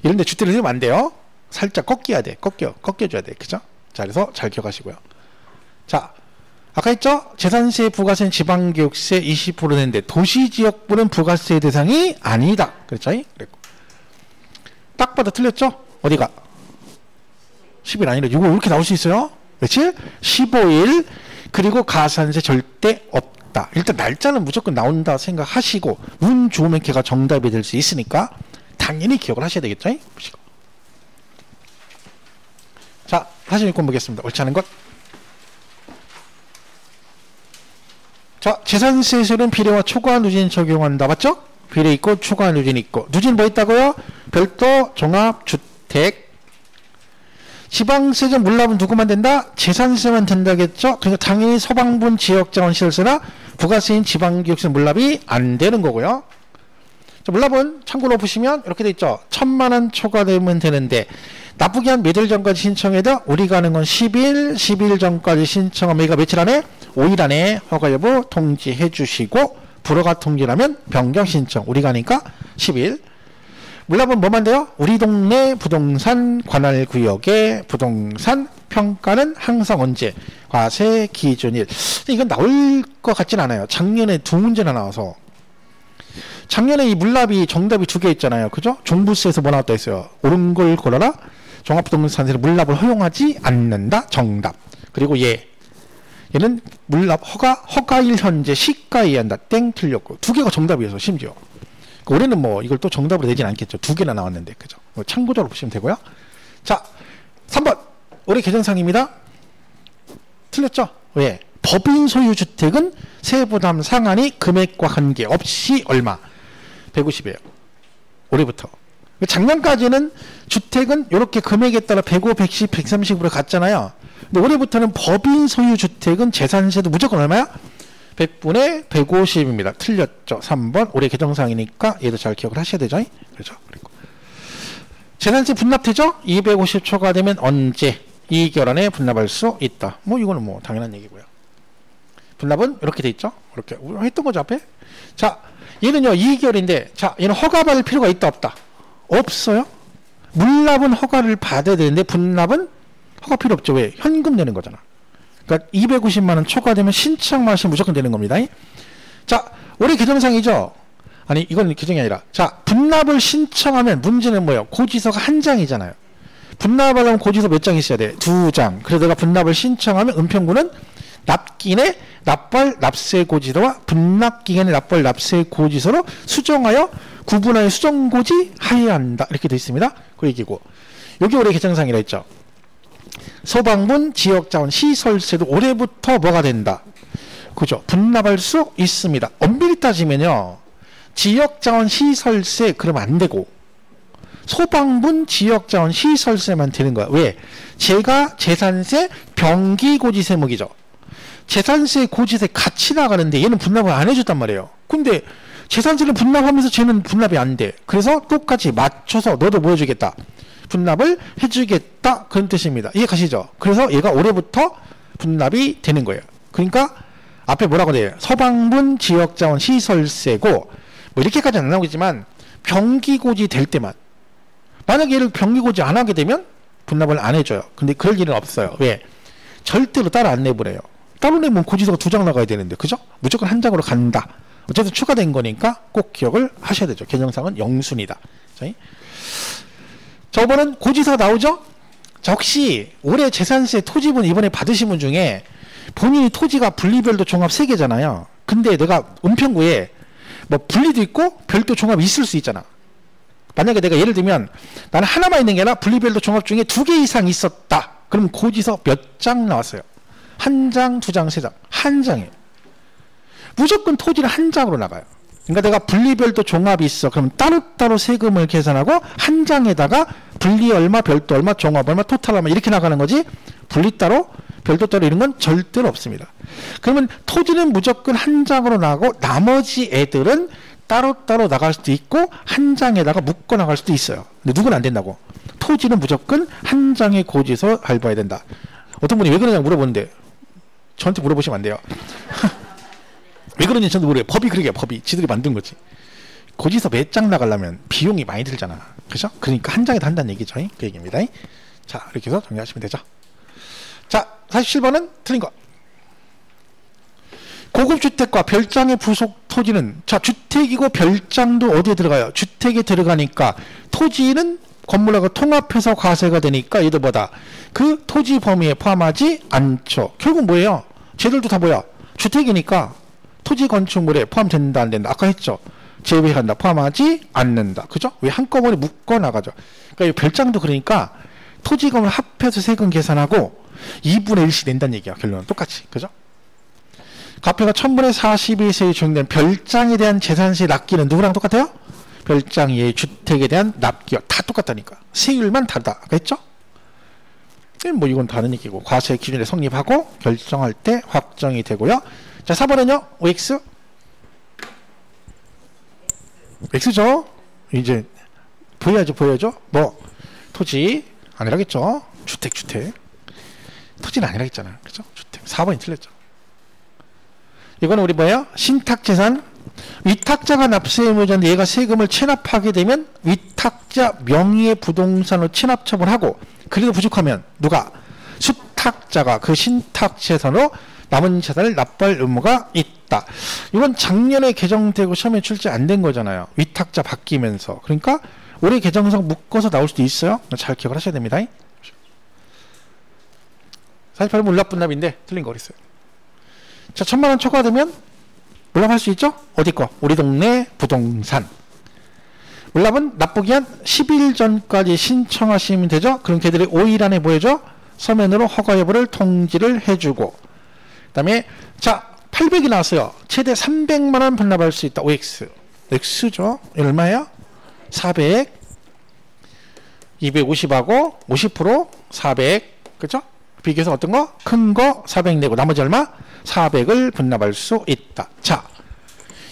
이런데 줏대를 틀리면 안 돼요. 살짝 꺾여야 돼. 꺾여줘야 돼. 그죠? 자, 그래서 잘 기억하시고요. 자, 아까 했죠? 재산세, 부가세는 지방교육세 20% 냈는데 도시지역부는 부가세 대상이 아니다. 그랬죠? 그랬고. 딱 봐도 틀렸죠? 어디가? 10일 아니라 이거 이렇게 나올 수 있어요? 며칠? 15일. 그리고 가산세 절대 없다. 일단 날짜는 무조건 나온다 생각하시고 운 좋으면 걔가 정답이 될 수 있으니까 당연히 기억을 하셔야 되겠죠? 보시고. 자, 사진 읽고 보겠습니다. 옳지 않은 것. 자, 재산세에서는 비례와 초과 누진 적용한다. 맞죠? 비례 있고 초과 누진 있고. 누진 뭐 있다고요? 별도 종합주택. 지방세전 물납은 누구만 된다? 재산세만 된다겠죠? 그러니까 당연히 소방분 지역자원시설세나 부가세인 지방기업세 물납이 안 되는 거고요. 자, 물납은 참고로 보시면 이렇게 돼 있죠. 1000만 원 초과되면 되는데 나쁘게 한 몇일 전까지 신청해도 우리가 하는 건 10일 전까지 신청하면 우리가 며칠 안에? 5일 안에 허가 여부 통지해 주시고 불허가 통지라면 변경 신청. 우리가 하니까 10일. 물납은 뭐만 돼요? 우리 동네 부동산 관할구역의 부동산 평가는 항상 언제? 과세 기준일. 이건 나올 것 같진 않아요. 작년에 두 문제나 나와서. 작년에 이 물납이 정답이 두 개 있잖아요. 그죠? 종부세에서 뭐 나왔다 했어요? 옳은 걸 골라라. 종합부동산세는 물납을 허용하지 않는다. 정답. 그리고 얘는 물납 허가일 현재 시가에 의한다. 땡 틀렸고. 두 개가 정답이어서 심지어. 올해는 뭐 이걸 또 정답으로 내진 않겠죠. 두 개나 나왔는데. 그죠? 참고적으로 보시면 되고요. 자, 3번. 올해 개정상입니다. 틀렸죠? 왜? 법인 소유 주택은 세부담 상한이 금액과 관계없이 얼마? 150이에요. 올해부터. 작년까지는 주택은 이렇게 금액에 따라 105, 110, 130으로 갔잖아요. 근데 올해부터는 법인 소유 주택은 재산세도 무조건 얼마야? 100분의 150입니다. 틀렸죠. 3번. 올해 개정상이니까 얘도 잘 기억을 하셔야 되죠. 그렇죠. 그리고 재산세 분납되죠? 250 초과되면 언제? 2개월 안에 분납할 수 있다. 뭐 이거는 뭐 당연한 얘기고요. 분납은 이렇게 돼 있죠. 이렇게 했던 거죠 앞에. 자, 얘는요 2개월인데 자, 얘는 허가받을 필요가 있다 없다? 없어요. 물납은 허가를 받아야 되는데 분납은 허가 필요 없죠. 왜? 현금 내는 거잖아. 그러니까 250만 원 초과되면 신청만 하시면 무조건 되는 겁니다. 자, 올해 개정상이죠. 아니 이건 개정이 아니라 자, 분납을 신청하면 문제는 뭐예요? 고지서가 한 장이잖아요. 분납하려면 고지서 몇 장 있어야 돼? 2장. 그래서 내가 분납을 신청하면 은평구는 납기내 납벌 납세 고지서와 분납기간의 납벌 납세 고지서로 수정하여 구분하여 수정고지 하여야 한다. 이렇게 되어 있습니다. 그 얘기고. 여기 올해 개정상이라 했죠. 소방분 지역자원 시설세도 올해부터 뭐가 된다. 그죠? 분납할 수 있습니다. 엄밀히 따지면요. 지역자원 시설세 그러면 안 되고 소방분 지역자원 시설세만 되는 거야. 왜? 제가 재산세 병기고지세목이죠. 재산세 고지세 같이 나가는데 얘는 분납을 안 해줬단 말이에요. 근데 재산세를 분납하면서 쟤는 분납이 안 돼. 그래서 똑같이 맞춰서 너도 뭐 해주겠다. 분납을 해주겠다. 그런 뜻입니다. 이해 가시죠? 그래서 얘가 올해부터 분납이 되는 거예요. 그러니까 앞에 뭐라고 돼요? 서방분 지역자원 시설세고 뭐 이렇게까지는 안 나오겠지만 병기고지 될 때만, 만약에 얘를 병기고지 안 하게 되면 분납을 안 해줘요. 근데 그럴 일은 없어요. 왜? 절대로 따로 안 내보내요. 따로 내면 고지서가 2장 나가야 되는데, 그죠? 무조건 한 장으로 간다. 어쨌든 추가된 거니까 꼭 기억을 하셔야 되죠. 개정상은 영순이다. 자, 5번은 고지서가 나오죠? 자, 혹시 올해 재산세 토지분 이번에 받으신 분 중에 본인이 토지가 분리별도 종합 3개잖아요. 근데 내가 은평구에 뭐 분리도 있고 별도 종합이 있을 수 있잖아. 만약에 내가 예를 들면 나는 하나만 있는 게 아니라 분리별도 종합 중에 2개 이상 있었다. 그럼 고지서 몇 장 나왔어요? 1장, 2장, 3장. 한 장에. 무조건 토지를 한 장으로 나가요. 그러니까 내가 분리별도 종합이 있어. 그럼 따로따로 세금을 계산하고 한 장에다가 분리 얼마, 별도 얼마, 종합 얼마, 토탈 얼마 이렇게 나가는 거지, 분리 따로, 별도 따로 이런 건 절대로 없습니다. 그러면 토지는 무조건 한 장으로 나가고 나머지 애들은 따로따로 나갈 수도 있고 한 장에다가 묶어 나갈 수도 있어요. 근데 누구는 안 된다고. 토지는 무조건 한 장의 고지서 밟아야 된다. 어떤 분이 왜 그러냐고 물어보는데 저한테 물어보시면 안 돼요. 왜 그런지 저도 모르겠어요. 법이 그러게, 법이 지들이 만든 거지. 고지서 몇 장 나가려면 비용이 많이 들잖아. 그죠? 그러니까 한 장에 다 한다는 얘기죠. 그 얘기입니다. 자, 이렇게 해서 정리하시면 되죠. 자, 47번은 틀린 거. 고급주택과 별장의 부속 토지는, 자, 주택이고 별장도 어디에 들어가요? 주택에 들어가니까 토지는 건물하고 통합해서 과세가 되니까 얘들 뭐다? 그 토지 범위에 포함하지 않죠. 결국 뭐예요? 쟤들도 다 뭐야? 주택이니까 토지 건축물에 포함된다 안 된다. 아까 했죠. 제외한다. 포함하지 않는다. 그죠? 왜 한꺼번에 묶어 나가죠. 그러니까 별장도 그러니까 토지금을 합해서 세금 계산하고 2분의 1씩 낸다는 얘기야. 결론은 똑같이. 그죠? 가표가 1000분의 42세에 적용된 별장에 대한 재산세 납기는 누구랑 똑같아요? 별장 이외의 주택에 대한 납기와 다 똑같다니까. 세율만 다르다. 아까 했죠? 뭐 이건 다른 얘기고, 과세 기준에 성립하고 결정할 때 확정이 되고요. 자, 4번은요. OX? X죠? 이제 보여야죠. 뭐 토지 아니라겠죠. 주택. 토지는 아니라겠잖아. 그죠? 주택. 4번이 틀렸죠. 이거는 우리 뭐예요? 신탁재산. 위탁자가 납세 의무자인데 얘가 세금을 체납하게 되면 위탁자 명의의 부동산으로 체납 처분하고, 그래도 부족하면 누가? 수탁자가 그 신탁재산으로 남은 재산을 납부할 의무가 있다. 이건 작년에 개정되고 시험에 출제 안 된 거잖아요. 위탁자 바뀌면서. 그러니까 올해 개정상 묶어서 나올 수도 있어요. 잘 기억을 하셔야 됩니다. 48번 물납분납인데 틀린 거 어딨어요? 자, 1000만원 초과되면 물납할 수 있죠? 어디 거? 우리 동네 부동산. 물납은 납부기한 10일 전까지 신청하시면 되죠? 그럼 걔들이 5일 안에 뭐 해줘? 서면으로 허가 여부를 통지를 해주고, 그 다음에 자, 800이 나왔어요. 최대 300만원 분납할 수 있다. OX. X죠? 얼마예요? 400. 250하고 50% 400. 그죠? 비교해서 어떤 거? 큰 거 400 내고 나머지 얼마? 400을 분납할 수 있다. 자,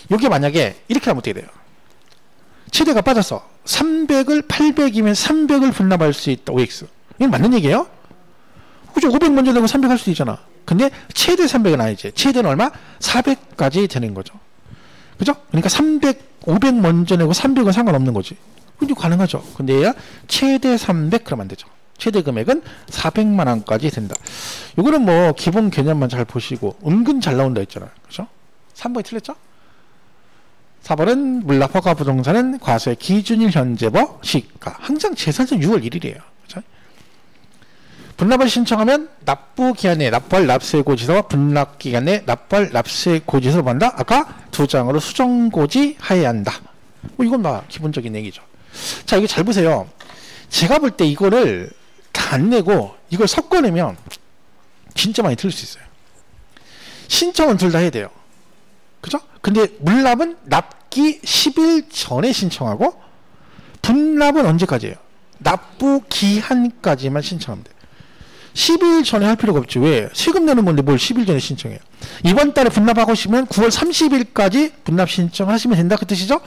이게 만약에 이렇게 하면 어떻게 돼요? 최대가 빠졌어. 300을 800이면 300을 분납할 수 있다. OX. 이건 맞는 얘기예요? 그죠? 500 먼저 내고 300 할 수도 있잖아. 근데 최대 300은 아니지. 최대는 얼마? 400까지 되는 거죠. 그죠? 그러니까 300, 500 먼저 내고 300은 상관없는 거지. 근데 가능하죠. 근데 얘야 최대 300 그러면 안 되죠. 최대 금액은 400만 원까지 된다. 이거는 뭐 기본 개념만 잘 보시고 은근 잘 나온다 했잖아요. 그죠? 3번이 틀렸죠? 4번은 물납허가 부동산은 과세 기준일 현재법 시가. 항상 재산세 6월 1일이에요. 그죠? 분납을 신청하면 납부기한에 납부할 납세고지서와 분납기간에 납부할 납세고지서를 받는다. 아까 2장으로 수정고지 하여야 한다. 뭐 이건 다 기본적인 얘기죠. 자, 이거 잘 보세요. 제가 볼 때 이거를 다 안 내고 이걸 섞어내면 진짜 많이 틀릴 수 있어요. 신청은 둘 다 해야 돼요. 그죠? 근데 물납은 납기 10일 전에 신청하고 분납은 언제까지예요? 납부 기한까지만 신청하면 돼요. 12일 전에 할 필요가 없지. 왜? 세금 내는 건데 뭘 10일 전에 신청해요. 이번 달에 분납하고 싶으면 9월 30일까지 분납 신청하시면 된다 그 뜻이죠.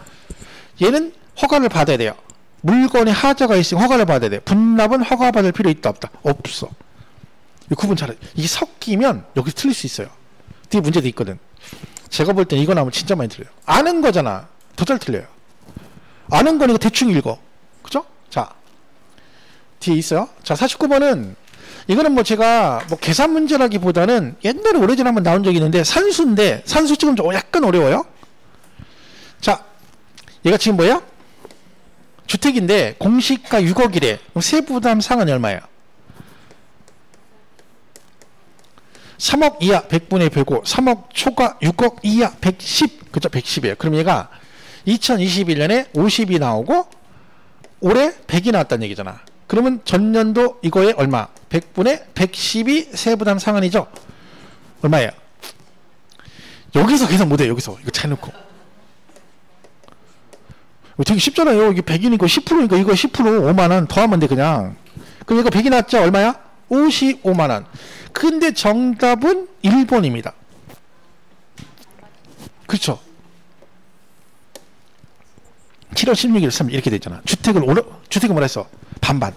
얘는 허가를 받아야 돼요. 물건에 하자가 있으면 허가를 받아야 돼. 분납은 허가 받을 필요 있다 없다? 없어. 구분 잘해. 이게 섞이면 여기서 틀릴 수 있어요. 뒤에 문제도 있거든. 제가 볼 땐 이거 나오면 진짜 많이 틀려요. 아는 거잖아. 더 잘 틀려요. 아는 거니까 대충 읽어. 그죠? 자, 뒤에 있어요. 자, 49번은 이거는 뭐 제가 뭐 계산 문제라기보다는 옛날에 오래전에 한번 나온 적이 있는데 산수인데 산수 지금 좀 약간 어려워요. 자, 얘가 지금 뭐예요? 주택인데 공시가 6억이래. 그럼 세부담 상한이 얼마예요? 3억 이하 100분의 105, 3억 초과 6억 이하 110. 그죠? 110이에요. 그럼 얘가 2021년에 50이 나오고 올해 100이 나왔다는 얘기잖아. 그러면 전년도 이거에 얼마? 100분의 110이 세부담 상한이죠? 얼마예요? 여기서 계산 못해요. 여기서. 이거 잘 놓고. 되게 쉽잖아요. 이게 100이니까 10%니까 이거 10% 5만원 더하면 돼 그냥. 그럼 이거 100이 났죠? 얼마야? 55만원. 근데 정답은 1번입니다. 그렇죠? 7월 16일 3일 이렇게 됐잖아. 주택을 뭐라 했어? 반반.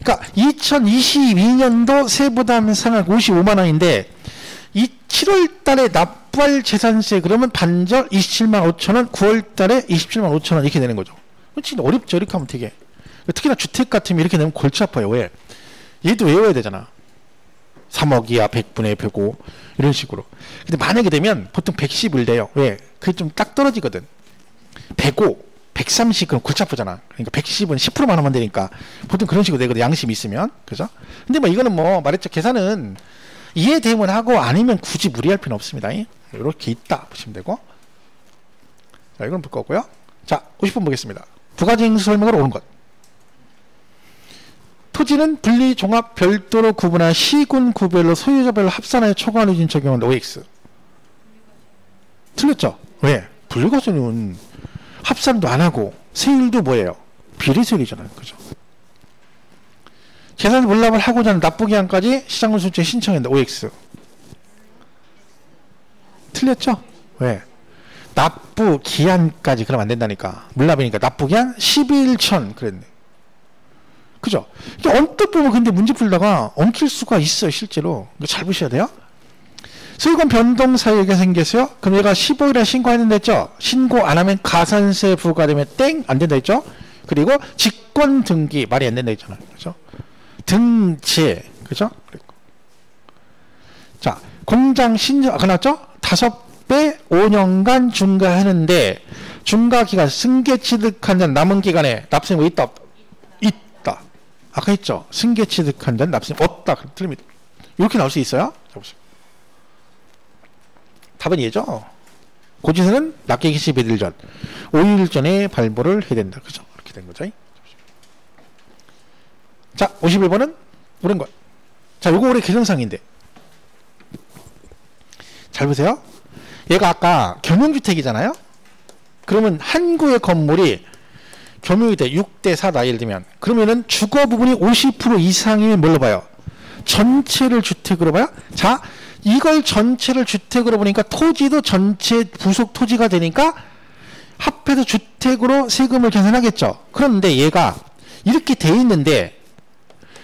그러니까 2022년도 세부담 상한 55만원인데 이 7월 달에 납부할 재산세 그러면 반절 27만 5천원, 9월 달에 27만 5천원 이렇게 되는 거죠. 진짜 어렵죠. 이렇게 하면 되게. 특히나 주택 같으면 이렇게 되면 골치 아파요. 왜? 얘도 외워야 되잖아. 3억 이하 100분의 105 이런 식으로. 근데 만약에 되면 보통 110을 돼요. 왜? 그게 좀 딱 떨어지거든. 105, 130 그럼 골치 아프잖아. 그러니까 110은 10%만 하면 되니까 보통 그런 식으로 되거든. 양심 있으면. 그죠? 근데 뭐 이거는 뭐 말했죠. 계산은 이해되면 하고 아니면 굳이 무리할 필요는 없습니다. 이렇게 있다 보시면 되고. 자, 이건 볼 거고요. 자, 50번 보겠습니다. 부가징수 설명으로 오는 것. 토지는 분리 종합 별도로 구분한 시군 구별로 소유자별로 합산하여 초과한 유진 적용한다. OX. 틀렸죠? 왜? 분리과세는 합산도 안 하고 세율도 뭐예요? 비례세율이잖아요. 그죠? 재산 분납을 하고자 하는 납부기한까지 시장물 순죄 신청한다. OX. 틀렸죠? 왜? 납부기한까지 그러면 안 된다니까. 물납이니까 납부기한 12일 전 그랬네. 그죠? 언뜻 보면 근데 문제 풀다가 엉킬 수가 있어요. 실제로. 이거 잘 보셔야 돼요. 소유권 변동 사유가 생겼어요. 그럼 얘가 15일에 신고했는데 했죠? 신고 안 하면 가산세 부과되면 땡! 안 된다 했죠? 그리고 직권 등기 말이 안 된다 했잖아요. 그죠? 등재. 그죠? 자, 공장 신청, 아까 나왔죠? 5배 5년간 중과하는데, 중과기간 승계 취득한 자 남은 기간에 납세금 있다, 없다? 있다. 아까 했죠? 승계 취득한 자는 납세금 없다. 틀립니다. 이렇게 나올 수 있어요? 자, 보세요. 답은 얘죠. 고지서는 납기기 11일 전, 5일 전에 발부를 해야 된다. 그죠? 이렇게 된 거죠. 자, 51번은 옳은 것. 자, 요거 올해 개정상인데. 잘 보세요. 얘가 아까 겸용주택이잖아요? 그러면 한 구의 건물이 겸용이 돼. 6대 4다. 예를 들면. 그러면은 주거 부분이 50% 이상이면 뭘로 봐요? 전체를 주택으로 봐요? 자, 이걸 전체를 주택으로 보니까 토지도 전체 부속 토지가 되니까 합해서 주택으로 세금을 계산하겠죠. 그런데 얘가 이렇게 돼 있는데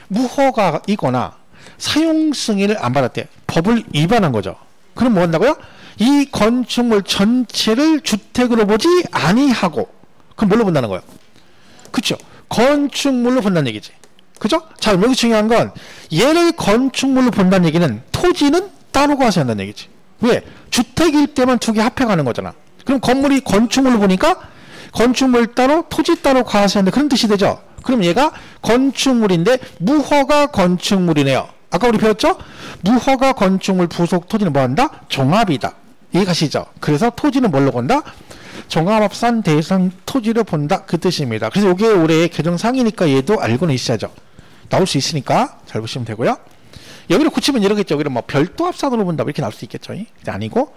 무허가이거나 사용 승인을 안 받았대. 법을 위반한 거죠. 그럼 뭐 한다고요? 이 건축물 전체를 주택으로 보지 아니하고. 그럼 뭘로 본다는 거예요? 그쵸? 건축물로 본다는 얘기지. 그죠? 자, 여기 중요한 건 얘를 건축물로 본다는 얘기는 토지는 따로 과세한다는 얘기지. 왜? 주택일 때만 두 개 합해가는 거잖아. 그럼 건물이 건축물로 보니까 건축물 따로 토지 따로 과세한다. 그런 뜻이 되죠. 그럼 얘가 건축물인데 무허가 건축물이네요. 아까 우리 배웠죠? 무허가 건축물 부속 토지는 뭐한다? 종합이다. 이해가시죠? 그래서 토지는 뭘로 본다? 종합합산 대상 토지로 본다. 그 뜻입니다. 그래서 이게 올해 개정상이니까 얘도 알고는 있어야죠. 나올 수 있으니까 잘 보시면 되고요. 여기를 굳히면 이러겠죠. 여기를 뭐 별도 합산으로 본다. 이렇게 나올 수 있겠죠. 근데 아니고.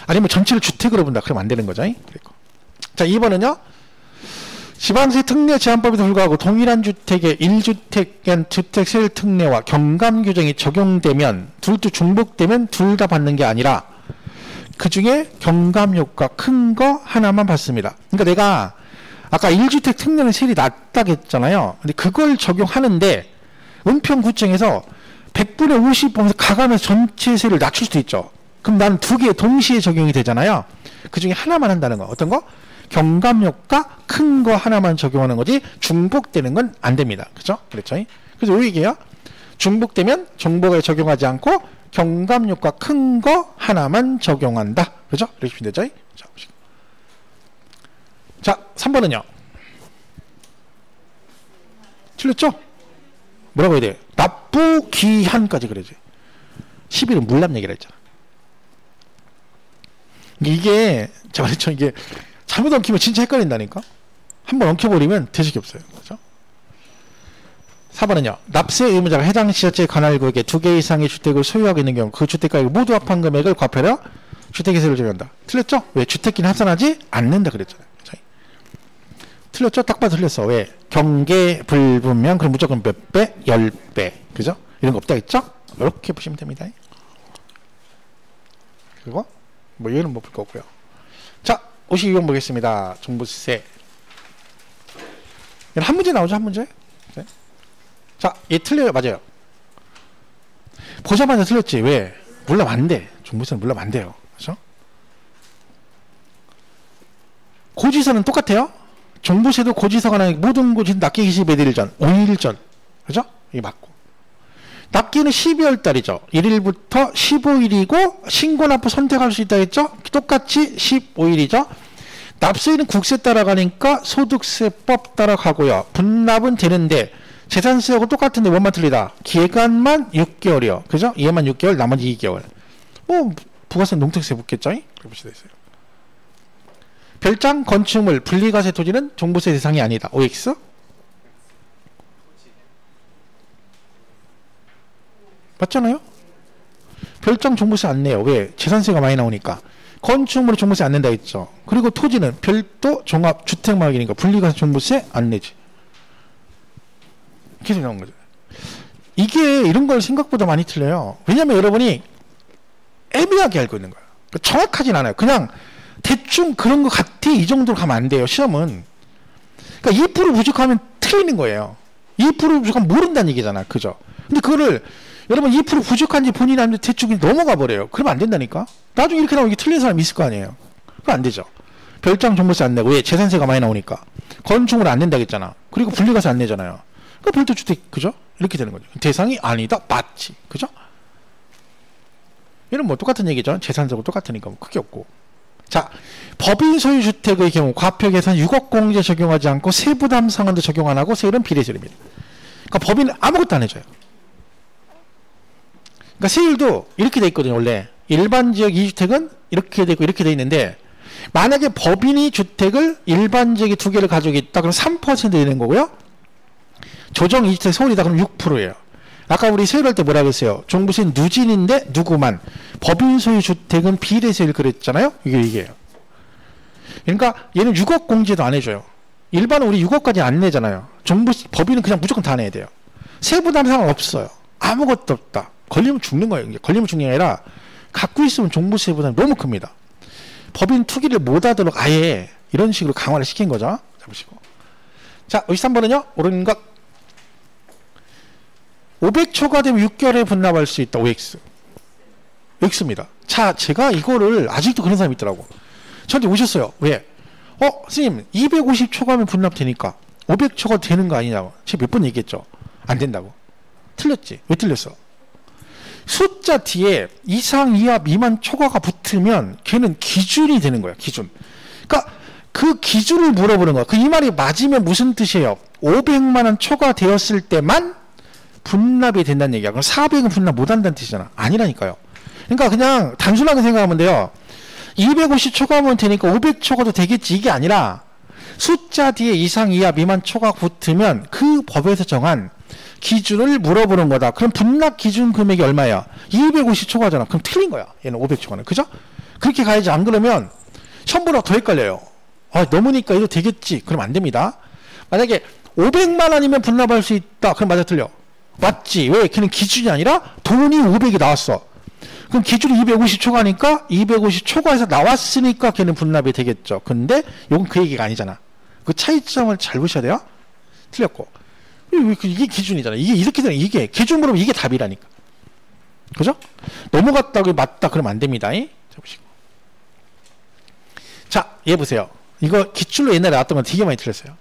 아니면 전체를 주택으로 본다. 그러면 안 되는 거죠. 자, 2번은요. 지방세 특례 제한법에도 불구하고 동일한 주택의 1주택 주택 세율 특례와 경감 규정이 적용되면 둘도 중복되면 둘 다 받는 게 아니라 그 중에 경감 효과 큰 거 하나만 받습니다. 그러니까 내가 아까 1주택 특례는 세율이 낮다고 했잖아요. 근데 그걸 적용하는데 은평구청에서 100분의 50 보면서 가감해서 전체 세율을 낮출 수도 있죠. 그럼 나는 두 개 동시에 적용이 되잖아요. 그 중에 하나만 한다는 거. 어떤 거? 경감 효과 큰 거 하나만 적용하는 거지 중복되는 건 안 됩니다. 그죠? 그렇죠? 그래서 이 얘기예요. 중복되면 중복에 적용하지 않고 경감 효과 큰 거 하나만 적용한다. 그죠? 이렇게 되죠? 자, 3번은요. 틀렸죠? 뭐라고 해야 돼? 납부 기한까지 그러지. 10일은 물납 얘기를 했잖아. 이게 제가 말했죠. 이게 잘못 엉키면 진짜 헷갈린다니까. 한번 엉켜버리면 대책이 없어요. 그렇죠? 4번은요. 납세 의무자가 해당 지자체 관할구역에 2개 이상의 주택을 소유하고 있는 경우 그 주택가액을 모두 합한 금액을 과표하여 주택세를 적용한다. 틀렸죠? 왜? 주택기는 합산하지 않는다 그랬잖아요. 틀렸죠? 딱 봐도 틀렸어. 왜? 경계 불분명 그럼 무조건 몇 배? 10배. 그죠? 이런 거 없다 했죠? 이렇게 보시면 됩니다. 그리고 뭐 얘는 못 볼 거고요. 자, 52번 보겠습니다. 종부세. 한 문제 나오죠? 한 문제? 네. 자, 얘 틀려요. 맞아요. 보자마자 틀렸지. 왜? 물러면 안 돼. 종부세는 물러면 안 돼요. 그렇죠? 고지서는 똑같아요. 종부세도 고지서가 나는 모든 고지는 납기 기시 매일 전, 5일 전. 그죠? 이게 맞고. 납기는 12월 달이죠. 1일부터 15일이고 신고 납부 선택할 수 있다 했죠? 똑같이 15일이죠. 납세일은 국세 따라가니까 소득세법 따라가고요. 분납은 되는데 재산세하고 똑같은데 뭐만 틀리다? 기간만 6개월이요. 그죠? 얘만 6개월, 나머지 2개월. 뭐 부가세, 농특세 붙겠죠? 그렇게 보시면 되세요. 별장, 건축물, 분리과세 토지는 종부세 대상이 아니다. OX? 맞잖아요? 별장 종부세 안 내요. 왜? 재산세가 많이 나오니까. 건축물은 종부세 안 낸다 했죠. 그리고 토지는 별도 종합주택마을이니까 분리과세 종부세 안 내지. 이렇게 나온 거죠. 이게 이런 걸 생각보다 많이 틀려요. 왜냐면 여러분이 애매하게 알고 있는 거예요. 그러니까 정확하진 않아요. 그냥 대충 그런 것 같아 이 정도로 가면 안 돼요. 시험은. 그러니까 2% 부족하면 틀리는 거예요. 2% 부족하면 모른다는 얘기잖아. 그죠? 근데 그거를 여러분 2% 부족한지 본인이 아는데 대충 넘어가 버려요. 그러면 안 된다니까. 나중에 이렇게 나오면 이게 틀린 사람이 있을 거 아니에요. 그럼 안 되죠. 별장 종부세 안 내고 왜? 재산세가 많이 나오니까. 건축물 안 낸다고 했잖아. 그리고 분리과세 안 내잖아요. 그러니까 별도 주택 그죠? 이렇게 되는 거죠. 대상이 아니다. 맞지. 그죠? 이런 뭐 똑같은 얘기죠. 재산세하고 똑같으니까 뭐 크게 없고. 자, 법인 소유 주택의 경우 과표 계산 6억 공제 적용하지 않고 세부담 상한도 적용 안 하고 세율은 비례세율입니다. 그러니까 법인은 아무것도 안 해줘요. 그러니까 세율도 이렇게 돼 있거든요. 원래 일반 지역 2주택은 이렇게 돼 있고 이렇게 돼 있는데 만약에 법인이 주택을 일반 지역에 2개를 가지고 있다 그럼 3% 되는 거고요. 조정 2주택 서울이다 그럼 6%예요. 아까 우리 세율할 때 뭐라 그랬어요? 종부세는 누진인데 누구만. 법인 소유 주택은 비례세율 그랬잖아요. 이게예요. 그러니까 얘는 6억 공제도 안 해줘요. 일반은 우리 6억까지 안 내잖아요. 법인은 그냥 무조건 다 내야 돼요. 세부담 상관 없어요. 아무것도 없다. 걸리면 죽는 거예요. 걸리면 죽는 게 아니라 갖고 있으면 종부세 부담이 너무 큽니다. 법인 투기를 못하도록 아예 이런 식으로 강화를 시킨 거죠. 잡으시고. 자, 53번은요. 옳은 것. 500초가 되면 6개월에 분납할 수 있다. OX. X입니다. 자, 제가 이거를 아직도 그런 사람이 있더라고. 저한테 오셨어요. 왜? 선생님 250초가면 분납되니까 500초가 되는 거 아니냐고. 제가 몇 번 얘기했죠. 안 된다고. 틀렸지. 왜 틀렸어? 숫자 뒤에 이상, 이하, 미만 초과가 붙으면 걔는 기준이 되는 거야. 기준. 그러니까 그 기준을 물어보는 거야. 그 이 말이 맞으면 무슨 뜻이에요? 500만 원 초과되었을 때만 분납이 된다는 얘기야. 그럼 400은 분납 못한다는 뜻이잖아. 아니라니까요. 그러니까 그냥 단순하게 생각하면 돼요. 250 초과하면 되니까 500 초과도 되겠지. 이게 아니라 숫자 뒤에 이상, 이하, 미만 초과 붙으면 그 법에서 정한 기준을 물어보는 거다. 그럼 분납 기준 금액이 얼마야? 250 초과잖아. 그럼 틀린 거야. 얘는 500 초과는. 그죠? 그렇게 가야지. 안 그러면 시험보다 더 헷갈려요. 넘으니까 이거 되겠지. 그럼 안 됩니다. 만약에 500만 원이면 분납할 수 있다. 그럼 맞아 틀려? 맞지. 왜? 걔는 기준이 아니라 돈이 500이 나왔어. 그럼 기준이 250초과니까 250초과에서 나왔으니까 걔는 분납이 되겠죠. 근데 이건 그 얘기가 아니잖아. 그 차이점을 잘 보셔야 돼요. 틀렸고. 이게 기준이잖아. 이게 이렇게 되는 이게 기준 물으면 이게 답이라니까. 그죠? 넘어갔다고 맞다 그러면 안 됩니다. 자 보시고. 자, 얘 보세요. 이거 기출로 옛날에 나왔던 건 되게 많이 틀렸어요.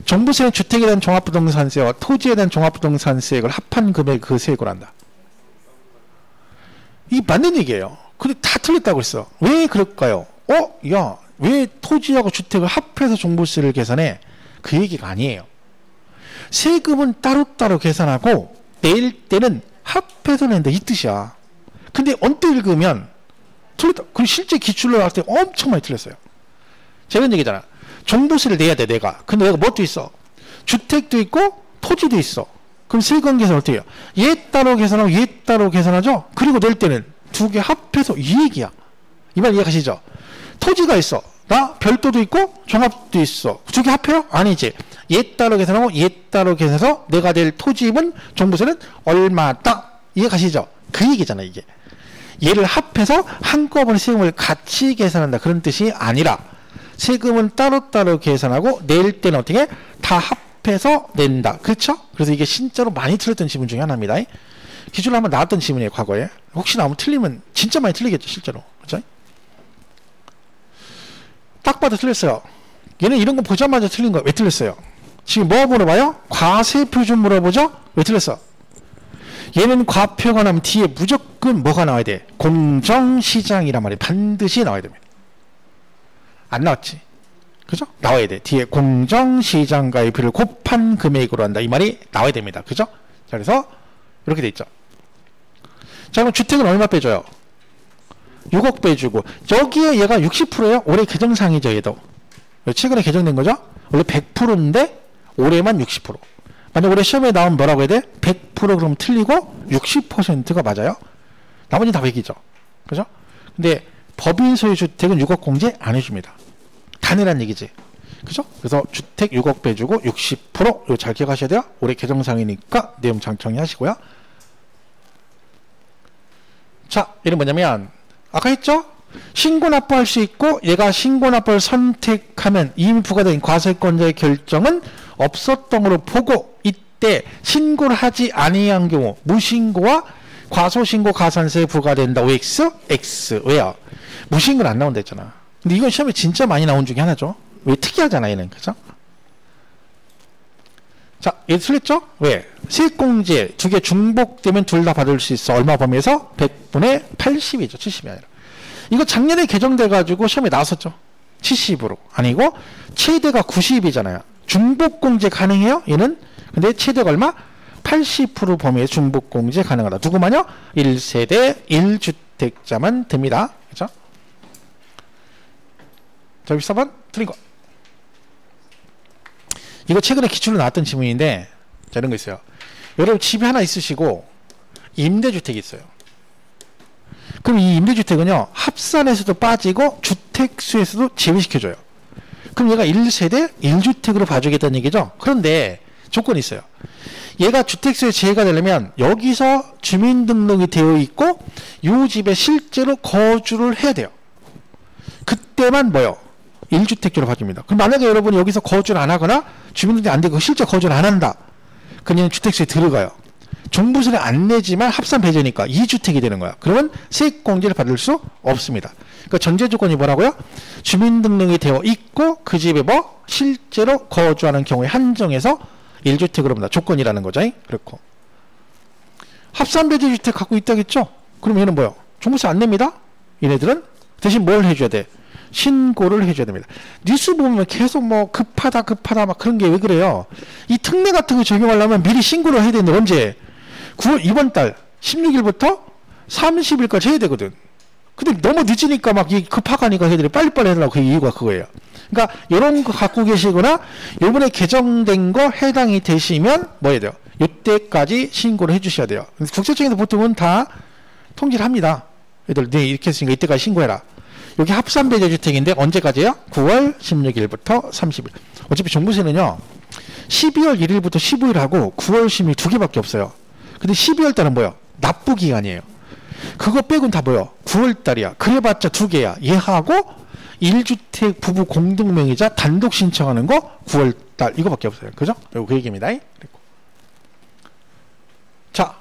종부세는 주택에 대한 종합부동산세와 토지에 대한 종합부동산세액을 합한 금액 그 세액을 한다. 이게 맞는 얘기예요. 근데 다 틀렸다고 했어. 왜 그럴까요? 야, 왜 토지하고 주택을 합해서 종부세를 계산해? 그 얘기가 아니에요. 세금은 따로따로 계산하고 낼 때는 합해서 낸다 이 뜻이야. 근데 언뜻 읽으면 틀렸다. 그리고 실제 기출로 나왔을 때 엄청 많이 틀렸어요. 제가 이런 얘기잖아. 종부세를 내야 돼 내가. 근데 내가 뭣도 있어? 주택도 있고 토지도 있어. 그럼 세금 계산 어떻게 해요? 얘 따로 계산하고 얘 따로 계산하죠? 그리고 낼 때는 두 개 합해서 이 얘기야. 이 말 이해가시죠? 토지가 있어. 나 별도도 있고 종합도 있어. 두 개 합해요? 아니지. 얘 따로 계산하고 얘 따로 계산해서 내가 낼 토지입은 종부세는 얼마다. 이해가시죠? 그 얘기잖아 이게. 얘를 합해서 한꺼번에 세금을 같이 계산한다. 그런 뜻이 아니라 세금은 따로따로 계산하고 낼 때는 어떻게 다 합해서 낸다. 그렇죠? 그래서 이게 진짜로 많이 틀렸던 지문 중에 하나입니다. 기준으로 한번 나왔던 지문이에요. 과거에. 혹시나 한번 틀리면 진짜 많이 틀리겠죠. 실제로. 그렇죠? 딱 봐도 틀렸어요. 얘는 이런 거 보자마자 틀린 거야. 왜 틀렸어요? 지금 뭐 물어봐요? 과세표준 물어보죠? 왜 틀렸어? 얘는 과표가 나면 뒤에 무조건 뭐가 나와야 돼? 공정시장이란 말이 반드시 나와야 됩니다. 안 나왔지? 그죠? 나와야 돼. 뒤에 공정시장가의 비를 곱한 금액으로 한다. 이 말이 나와야 됩니다. 그죠? 자, 그래서 이렇게 돼 있죠. 자, 그럼 주택은 얼마 빼줘요? 6억 빼주고 여기에 얘가 60%예요. 올해 개정상이죠. 얘도 최근에 개정된 거죠. 원래 100%인데 올해만 60%. 만약 올해 시험에 나오면 뭐라고 해야 돼? 100% 그럼 틀리고 60%가 맞아요. 나머지는 다 100이죠. 그죠? 근데 법인 소유 주택은 6억 공제 안 해줍니다. 단일한 얘기지. 그죠? 그래서 주택 6억 빼주고 60% 이거 잘 기억하셔야 돼요. 올해 개정상이니까 내용 장청히 하시고요. 자, 이는 뭐냐면 아까 했죠? 신고 납부할 수 있고 얘가 신고 납부를 선택하면 이미 부과된 과세권자의 결정은 없었던 걸로 보고 이때 신고를 하지 아니한 경우 무신고와 과소신고 가산세 부과된다. OX? X. 왜요? 무신고는 안 나온다 했잖아. 근데 이건 시험에 진짜 많이 나온 중에 하나죠. 왜 특이하잖아 얘는. 그죠? 자, 얘 틀렸죠? 왜? 세액공제 두 개 중복되면 둘 다 받을 수 있어. 얼마 범위에서? 100분의 80이죠. 70이 아니라. 이거 작년에 개정돼가지고 시험에 나왔었죠. 70으로. 아니고 최대가 90이잖아요. 중복공제 가능해요? 얘는. 근데 최대가 얼마? 80% 범위의 중복공제 가능하다. 누구만요? 1세대 1주택자만 됩니다. 그죠? 자, 14번 틀린 거. 이거 최근에 기출로 나왔던 지문인데, 자, 이런 거 있어요. 여러분 집이 하나 있으시고 임대주택이 있어요. 그럼 이 임대주택은요 합산에서도 빠지고 주택수에서도 제외시켜줘요. 그럼 얘가 1세대 1주택으로 봐주겠다는 얘기죠. 그런데 조건이 있어요. 얘가 주택수에 제외가 되려면 여기서 주민등록이 되어 있고 이 집에 실제로 거주를 해야 돼요. 그때만 뭐요? 1주택주로 봐줍니다. 그럼 만약에 여러분이 여기서 거주를 안 하거나 주민등록이 안 되고 실제 거주를 안 한다. 그냥 주택수에 들어가요. 종부세를 안 내지만 합산 배제니까 2주택이 되는 거야. 그러면 세액공제를 받을 수 없습니다. 그러니까 전제 조건이 뭐라고요? 주민등록이 되어 있고 그 집에 뭐 실제로 거주하는 경우에 한정해서 1주택으로 봅니다. 조건이라는 거죠. 그렇고 합산 배제 주택 갖고 있다겠죠? 그럼 얘는 뭐요? 종부세 안 냅니다. 얘네들은 대신 뭘 해줘야 돼? 신고를 해줘야 됩니다. 뉴스 보면 계속 뭐 급하다 막 그런 게 왜 그래요? 이 특례 같은 거 적용하려면 미리 신고를 해야 되는데 언제? 9월 이번 달 16일부터 30일까지 해야 되거든. 근데 너무 늦으니까 막 급하가니까 애들이 빨리빨리 해달라고 그 이유가 그거예요. 그러니까 이런 거 갖고 계시거나 이번에 개정된 거 해당이 되시면 뭐 해야 돼요? 이때까지 신고를 해주셔야 돼요. 국세청에서 보통은 다 통지를 합니다. 애들 네 이렇게 했으니까 이때까지 신고해라. 여기 합산배제주택인데 언제까지예요? 9월 16일부터 30일. 어차피 종부세는요 12월 1일부터 15일하고 9월 10일 두 개밖에 없어요. 근데 12월 달은 뭐야? 납부 기간이에요. 그거 빼곤 다 뭐야? 9월 달이야. 그래봤자 두 개야. 얘하고 1주택 부부 공동명의자 단독 신청하는 거 9월 달 이거밖에 없어요. 그죠? 요거 그 얘기입니다. 자,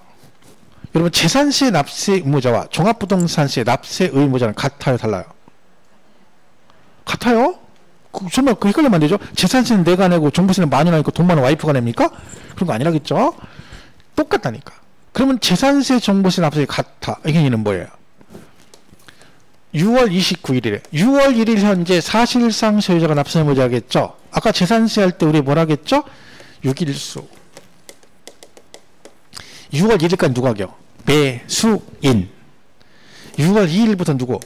여러분 재산세 납세 의무자와 종합부동산세 납세 의무자는 같아요, 달라요? 같아요? 정말 그 헷갈리면 안 되죠? 재산세는 내가 내고 종부세는 많이 나니까 돈 많은 와이프가 냅니까? 그런 거 아니라겠죠? 똑같다니까. 그러면 재산세, 종부세, 납세 같아. 이게 얘는 뭐예요? 6월 29일이래. 6월 1일 현재 사실상 소유자가 납세 의무자겠죠? 아까 재산세 할 때 우리 뭐라겠죠? 6일수. 6월 1일까지 누가 겨? 매수인. 6월 2일부터 누구?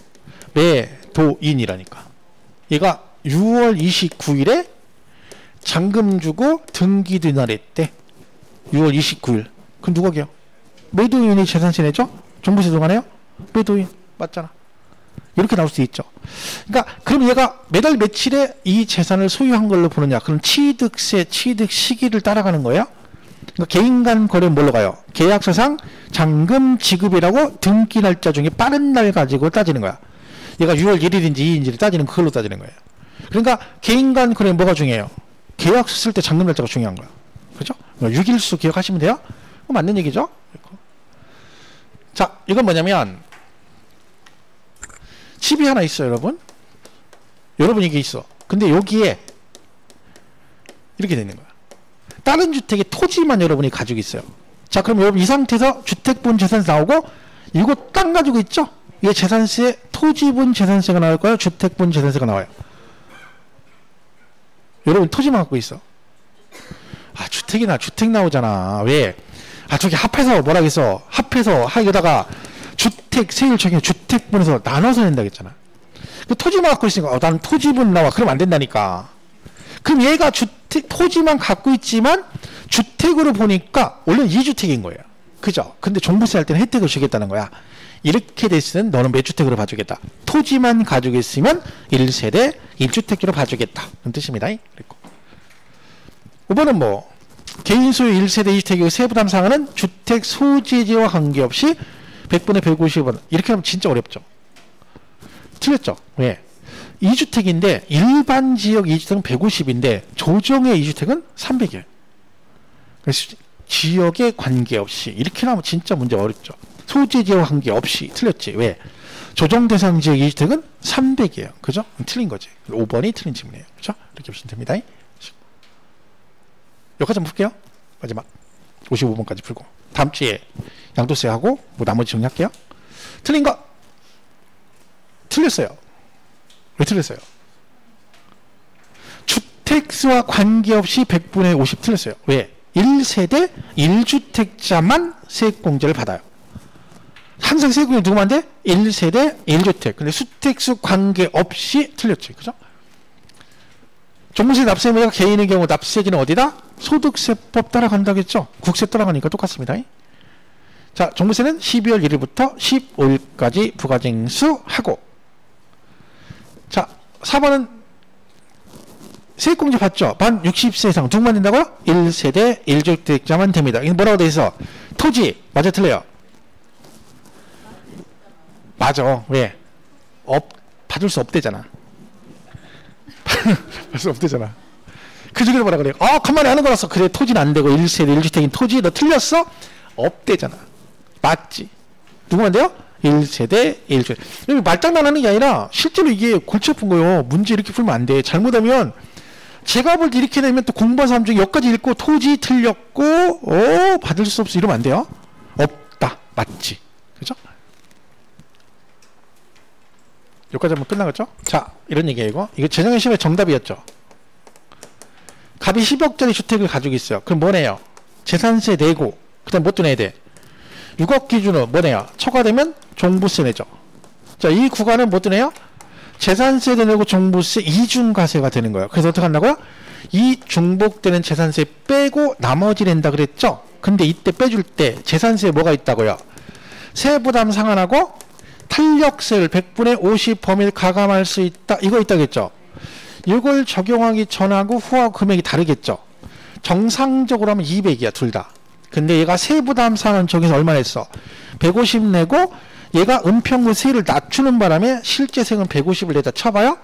매도인이라니까. 얘가 6월 29일에 잔금 주고 등기된 날이 때 6월 29일. 그럼 누가 겨? 매도인이 재산세 내죠? 종부세 동안에요? 매도인. 맞잖아. 이렇게 나올 수 있죠. 그러니까 그럼 얘가 매달 며칠에 이 재산을 소유한 걸로 보느냐? 그럼 취득세, 취득 시기를 따라가는 거예요. 그러니까 개인 간 거래는 뭘로 가요? 계약서상 잔금 지급이라고 등기 날짜 중에 빠른 날 가지고 따지는 거야. 얘가 6월 1일인지 2일인지를 따지는 그걸로 따지는 거예요. 그러니까 개인 간 거래는 뭐가 중요해요? 계약서 쓸 때 잔금 날짜가 중요한 거야. 그죠? 6일수 기억하시면 돼요? 맞는 얘기죠? 자, 이건 뭐냐면 집이 하나 있어요, 여러분. 여러분 이게 있어. 근데 여기에 이렇게 되는 거야. 다른 주택의 토지만 여러분이 가지고 있어요. 자, 그럼 여러분 이 상태에서 주택분 재산세 나오고 이거 땅 가지고 있죠? 이게 재산세, 토지분 재산세가 나올 거예요? 주택분 재산세가 나와요? 여러분 토지만 갖고 있어. 아, 주택이나 주택 나오잖아. 왜? 아, 저기 합해서 뭐라겠어? 합해서 하기다가 주택 세율 적용 주택분에서 나눠서 낸다 했잖아. 그 토지만 갖고 있으니까 난 토지분 나와. 그러면 안 된다니까. 그럼 얘가 주택 토지만 갖고 있지만 주택으로 보니까 원래 2주택인 거예요. 그죠? 근데 종부세 할 때는 혜택을 주겠다는 거야. 이렇게 됐으면 너는 몇 주택으로 봐주겠다. 토지만 가지고 있으면 1세대 1주택으로 봐주겠다. 그런 뜻입니다. 그리고 5번은 뭐 개인 소유 1세대 2주택의 세부담 상한은 주택 소재지와 관계없이 100분의 150원. 이렇게 하면 진짜 어렵죠. 틀렸죠. 왜? 2주택인데 일반 지역 2주택은 150인데 조정의 2주택은 300이에요. 그래서 지역에 관계없이 이렇게 나오면 진짜 문제 어렵죠. 소재지와 관계없이 틀렸지. 왜? 조정 대상 지역 2주택은 300이에요. 그죠? 틀린 거지. 5번이 틀린 질문이에요. 그죠? 이렇게 보시면 됩니다. 여기까지 한번 풀게요. 마지막 55번까지 풀고 다음 주에 양도세 하고 뭐 나머지 정리할게요. 틀린 거 틀렸어요. 왜 틀렸어요? 주택수와 관계없이 100분의 50 틀렸어요. 왜? 1세대 1주택자만 세액공제를 받아요. 항상 세액공제 누구만 돼? 1세대 1주택. 근데 주택수 관계없이 틀렸지. 그죠? 종부세 납세 의무자가 개인의 경우 납세지는 어디다? 소득세법 따라간다겠죠? 국세 따라가니까 똑같습니다. 자, 종부세는 12월 1일부터 15일까지 부가징수하고. 자, 4번은 세액공제 받죠? 만 60세 이상 누구만 된다고요? 1세대 1주택자만 됩니다. 이게 뭐라고 돼 있어? 토지. 맞아, 틀려요? 맞아. 왜? 받을 수 없대잖아. 받을 수 없대잖아. 그 중에 뭐라 그래요? 간만에 하는 거라서 그래 토지는 안 되고 1세대 1주택인 토지 너 틀렸어? 없대잖아. 맞지? 누구만 돼요? 1세대 1주택. 말장난하는 게 아니라 실제로 이게 골치 아픈 거예요. 문제 이렇게 풀면 안 돼. 잘못하면 제가 볼 때 이렇게 되면 또 공부한 사람 중에 여기까지 읽고 토지 틀렸고 받을 수 없어 이러면 안 돼요. 없다. 맞지? 그죠? 여기까지 한번 끝나갔죠? 자, 이런 얘기예요. 이거 재정의 시험의 정답이었죠. 갑이 10억짜리 주택을 가지고 있어요. 그럼 뭐네요? 재산세 내고 그 다음 뭣도 내야 돼? 6억 기준으로 뭐네요? 초과되면 종부세 내죠. 자, 이 구간은 뭐 뜨네요? 재산세도 내고 종부세 이중과세가 되는 거예요. 그래서 어떻게 한다고요? 이 중복되는 재산세 빼고 나머지 낸다 그랬죠? 근데 이때 빼줄 때 재산세에 뭐가 있다고요? 세부담 상한하고 탄력세를 100분의 50 범위를 가감할 수 있다. 이거 있다겠죠? 이걸 적용하기 전하고 후하고 금액이 다르겠죠? 정상적으로 하면 200이야 둘 다. 근데 얘가 세부담 상환 쪽에서 얼마 냈어? 150 내고 얘가 은평구 세율을 낮추는 바람에 실제세금은 150을 내다 쳐봐요.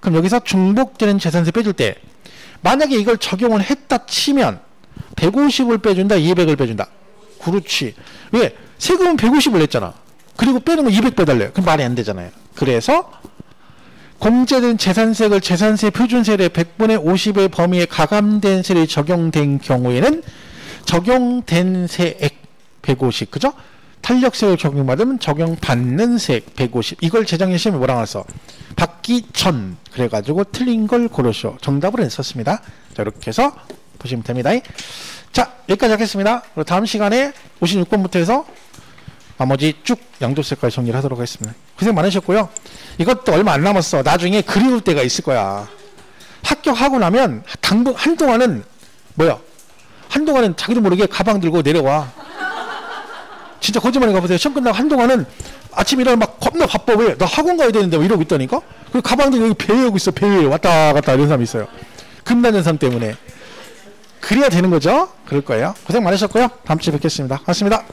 그럼 여기서 중복되는 재산세 빼줄 때 만약에 이걸 적용을 했다 치면 150을 빼준다 200을 빼준다. 그렇지. 왜? 세금은 150을 냈잖아. 그리고 빼는 거 200 빼달래. 그럼 말이 안 되잖아요. 그래서 공제된 재산세액을 재산세 표준세율의 100분의 50의 범위에 가감된 세율이 적용된 경우에는 적용된 세액 150, 그죠? 탄력세율 적용받으면 적용받는 세액 150. 이걸 재작년 시험에 뭐라고 했어? 받기 전. 그래가지고 틀린 걸 고르시오. 정답을 했었습니다. 자, 이렇게 해서 보시면 됩니다. 자, 여기까지 하겠습니다. 그리고 다음 시간에 56번부터 해서 나머지 쭉 양도세까지 정리를 하도록 하겠습니다. 고생 많으셨고요. 이것도 얼마 안 남았어. 나중에 그리울 때가 있을 거야. 합격하고 나면 한동안은 뭐야? 한동안은 자기도 모르게 가방 들고 내려와. 진짜 거짓말이 가보세요. 시험 끝나고 한동안은 아침 일어나면 막 겁나 바빠. 왜? 나 학원 가야 되는데 뭐 이러고 있다니까? 그 가방 들고 여기 배에 오고 있어. 배에 왔다 갔다 이런 사람이 있어요. 금단현상 때문에. 그래야 되는 거죠? 그럴 거예요. 고생 많으셨고요. 다음 주에 뵙겠습니다. 고맙습니다.